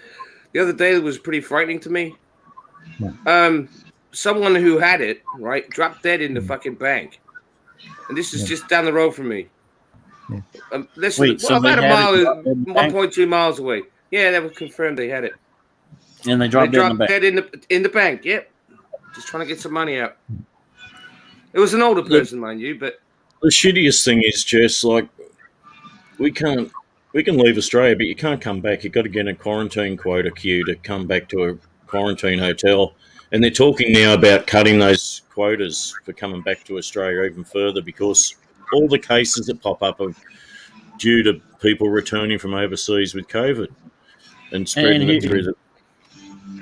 the other day that was pretty frightening to me? Yeah. Someone who had it, right, dropped dead in the fucking bank. And this is just down the road from me. Yeah. About a mile, 1.2 miles away. Yeah, that was confirmed they had it. And they dropped dead in the bank. Yep. Just trying to get some money out. It was an older person, mind you, but the shittiest thing is just like we can leave Australia, but you can't come back. You've got to get a quarantine quota queue to come back to a quarantine hotel. And they're talking now about cutting those quotas for coming back to Australia even further because all the cases that pop up are due to people returning from overseas with COVID and spreading it through the.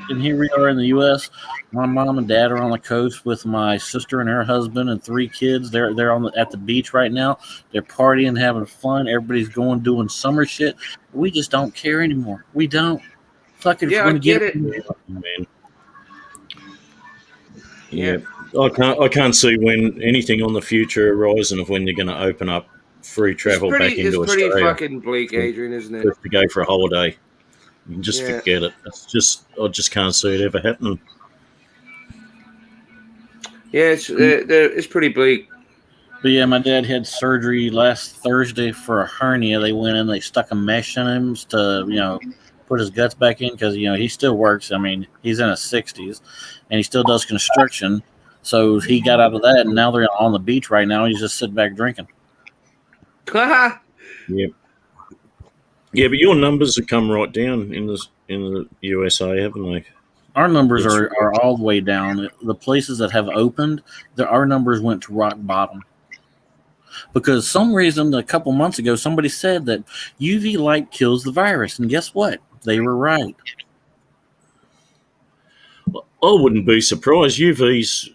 And here we are in the U.S. My mom and dad are on the coast with my sister and her husband and 3 kids. They're at the beach right now. They're partying, having fun. Everybody's doing summer shit. We just don't care anymore. We don't. Fucking yeah, I get it. Man. Yeah, I can't see when anything on the future horizon of when they're going to open up free travel back into Australia. It's pretty fucking bleak, Adrian, isn't it? Just to go for a holiday. You can just forget it. I just can't see it ever happening. Yeah, it's pretty bleak. But yeah, my dad had surgery last Thursday for a hernia. They went in, they stuck a mesh in him to, put his guts back in because, he still works. I mean, he's in his 60s and he still does construction. So he got out of that and now they're on the beach right now. He's just sitting back drinking. Yeah. Yeah, but your numbers have come right down in this in the USA, haven't they? Our numbers are all the way down. The places that have opened, our numbers went to rock bottom. Because some reason a couple months ago, somebody said that UV light kills the virus. And guess what? They were right. I wouldn't be surprised. UV's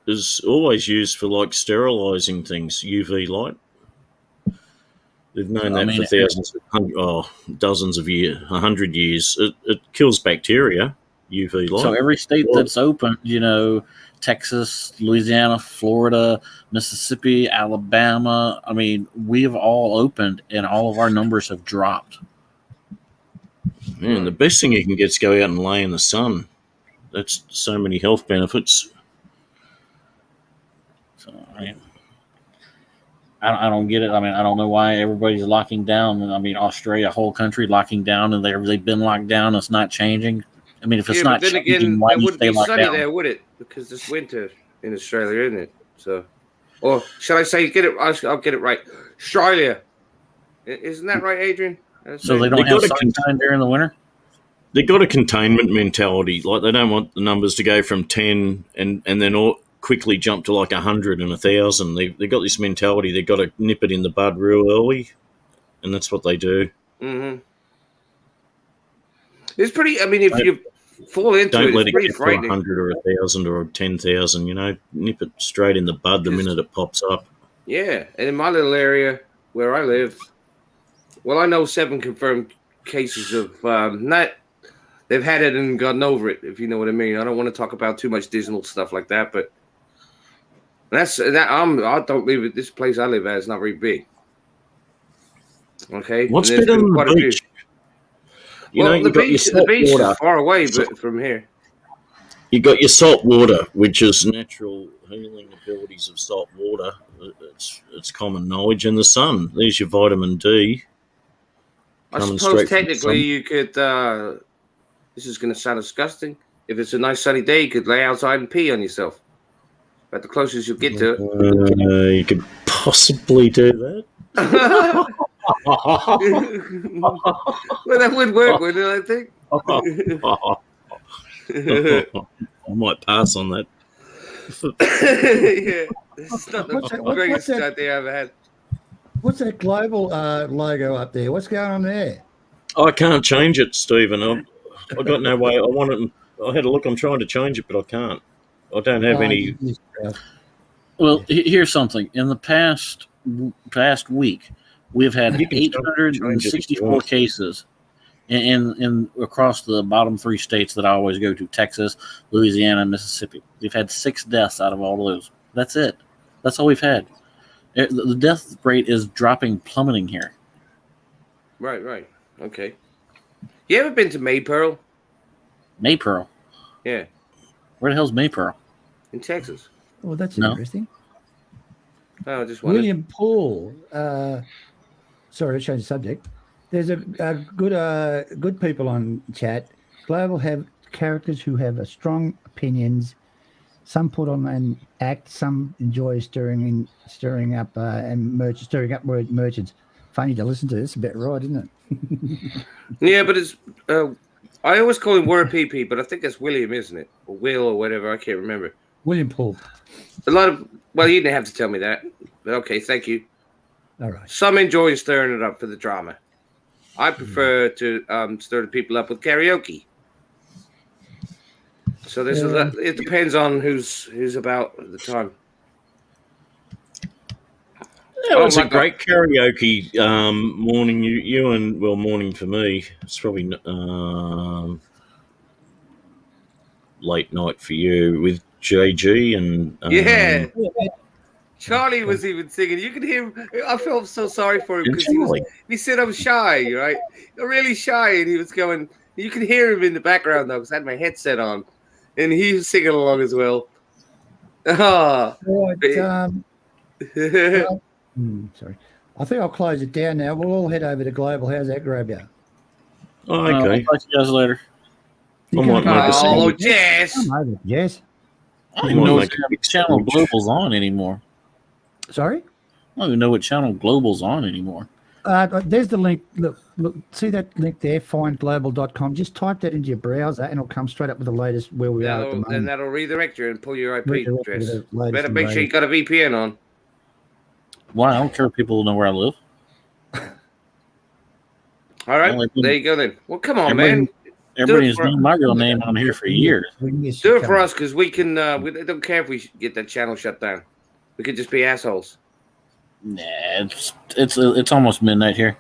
is always used for like sterilizing things, UV light. They've known that for dozens of years, 100 years. It kills bacteria, UV light. So every state that's open, Texas, Louisiana, Florida, Mississippi, Alabama, we have all opened and all of our numbers have dropped. Man, the best thing you can get is go out and lay in the sun. That's so many health benefits. So, I don't get it. I don't know why everybody's locking down. Australia, whole country locking down, and they've been locked down. It's not changing. If it's not changing, again, why it do you wouldn't stay be locked sunny down? there, would it? Because it's winter in Australia, isn't it? So, or shall I say, I'll get it right. Australia, isn't that right, Adrian? So they don't have sunshine during the winter? They've got a containment mentality. Like they don't want the numbers to go from 10 and then all quickly jump to like 100 and 1,000. They've got this mentality. They've got to nip it in the bud real early, and that's what they do. Mm-hmm. It's pretty. If you fall into it, it's pretty frightening. Don't let it get to 100 or 1,000 or 10,000. Nip it straight in the bud the minute it pops up. Yeah, and in my little area where I live, I know 7 confirmed cases of not. They've had it and gotten over it, if you know what I mean. I don't want to talk about too much dismal stuff like that, but I don't live at this place I live at. It's not very big. Okay, what's better than the beach? The beach is far away from here. You got your salt water, which is natural healing abilities of salt water. It's common knowledge, and the sun. There's your vitamin D. I suppose technically you could. This is going to sound disgusting. If it's a nice sunny day, you could lay outside and pee on yourself. But the closest you get to it. You could possibly do that. Well, that would work, wouldn't it, I think? I might pass on that. Yeah. It's not the greatest idea I've ever had. What's that global logo up there? What's going on there? I can't change it, Stephen. I've got no way. I had a look. I'm trying to change it, but I can't. I don't have any. Well, here's something. In the past week, we've had 864 cases in across the bottom 3 states that I always go to: Texas, Louisiana, and Mississippi. We've had 6 deaths out of all of those. That's it. That's all we've had. The death rate is plummeting here. Right. Okay. You ever been to Maypearl? Maypearl? Yeah. Where the hell's Maypearl? In Texas. Well, that's interesting. Oh, I just wondered. William Poole. Sorry, I changed the subject. There's a good people on chat. Global have characters who have strong opinions. Some put on an act. Some enjoy stirring up merchants. Funny to listen to. This a bit right, isn't it? Yeah, but it's. I always call him War PP, but I think that's William, isn't it? Or Will, or whatever. I can't remember. William Poole. A lot of. Well, you didn't have to tell me that. But okay, thank you. All right. Some enjoy stirring it up for the drama. I prefer to stir the people up with karaoke. So this is. It depends on who's about at the time. That was a great karaoke morning. Morning for me. It's probably late night for you with JG and yeah. Charlie was even singing. You could hear him. I felt so sorry for him because he said I'm shy, right? I'm really shy, and he was going. You could hear him in the background though, because I had my headset on, and he was singing along as well. Sorry. I think I'll close it down now. We'll all head over to Global. How's that grab you? Oh, okay. I'll talk to you guys later. Yes. Yes. I don't even know what channel Global's on anymore. Sorry? I don't even know what channel Global's on anymore. There's the link. Look, see that link there, findglobal.com. Just type that into your browser and it'll come straight up with the latest where we are at the moment. Then that'll redirect you and pull your IP Redirect address. to the latest Better and make sure you got a VPN on. Well, I don't care if people know where I live. All right, there you go then. Well, come on, man. Everybody's known my real name on here for years. Do it for us because we can. We don't care if we get that channel shut down. We could just be assholes. Nah, it's almost midnight here.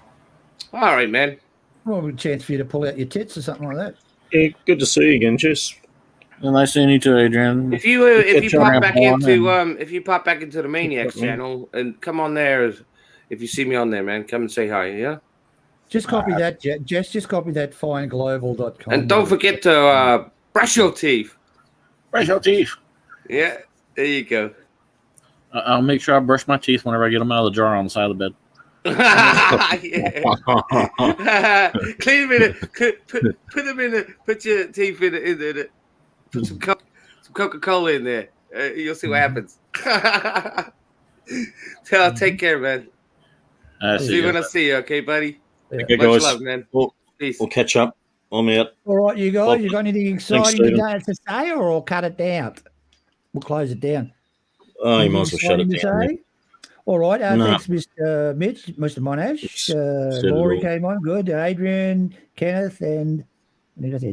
All right, man. Well, a chance for you to pull out your tits or something like that. Yeah, good to see you again, Jess. Well, nice seeing you too, Adrian. If you pop back into the Maniacs channel and come on there, if you see me on there, man, come and say hi. Yeah. Just copy that, Jess. Just copy that findglobal.com. And don't forget to brush your teeth. Brush your teeth. Yeah, there you go. I'll make sure I brush my teeth whenever I get them out of the jar on the side of the bed. Clean them in it. Put them in it. Put your teeth in it. Put some Coca-Cola in there. You'll see what happens. Take care, man. See you when I see you. Okay, buddy. Okay, Much guys. love, man. Peace. We'll catch up. I'm out. All right, you guys. Well, you got anything exciting to say, or I'll cut it down? We'll close it down. Oh, you might as well shut it down. Yeah. All right. Thanks, Mr. Mitch, Mr. Monash. Laurie came on. Good. Adrian, Kenneth, and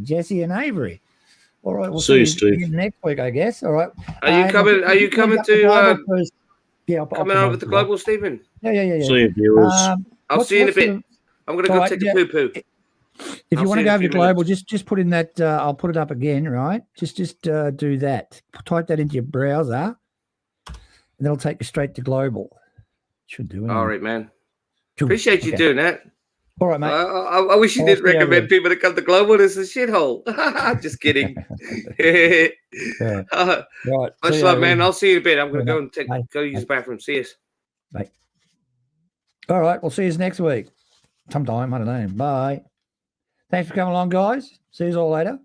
Jesse and Avery. All right. We'll see you, Steve, next week, I guess. All right. Are you coming to? Yeah, coming over to Global, Stephen. Yeah. See you, viewers. I'll see you in a bit. I'm going to go take a poo-poo. If you want to go over to Global, just put in that. I'll put it up again, right? Just do that. Type that into your browser, and that'll take you straight to Global. Should do it. All right, man. Appreciate you doing that. All right, mate. I wish you didn't recommend people to come to Global. It's a shithole. Just kidding. Right. Much love, man. I'll see you in a bit. I'm going to go use the bathroom. See you. Bye. All right. We'll see you next week. Sometime. I don't know. Bye. Thanks for coming along, guys. See you all later.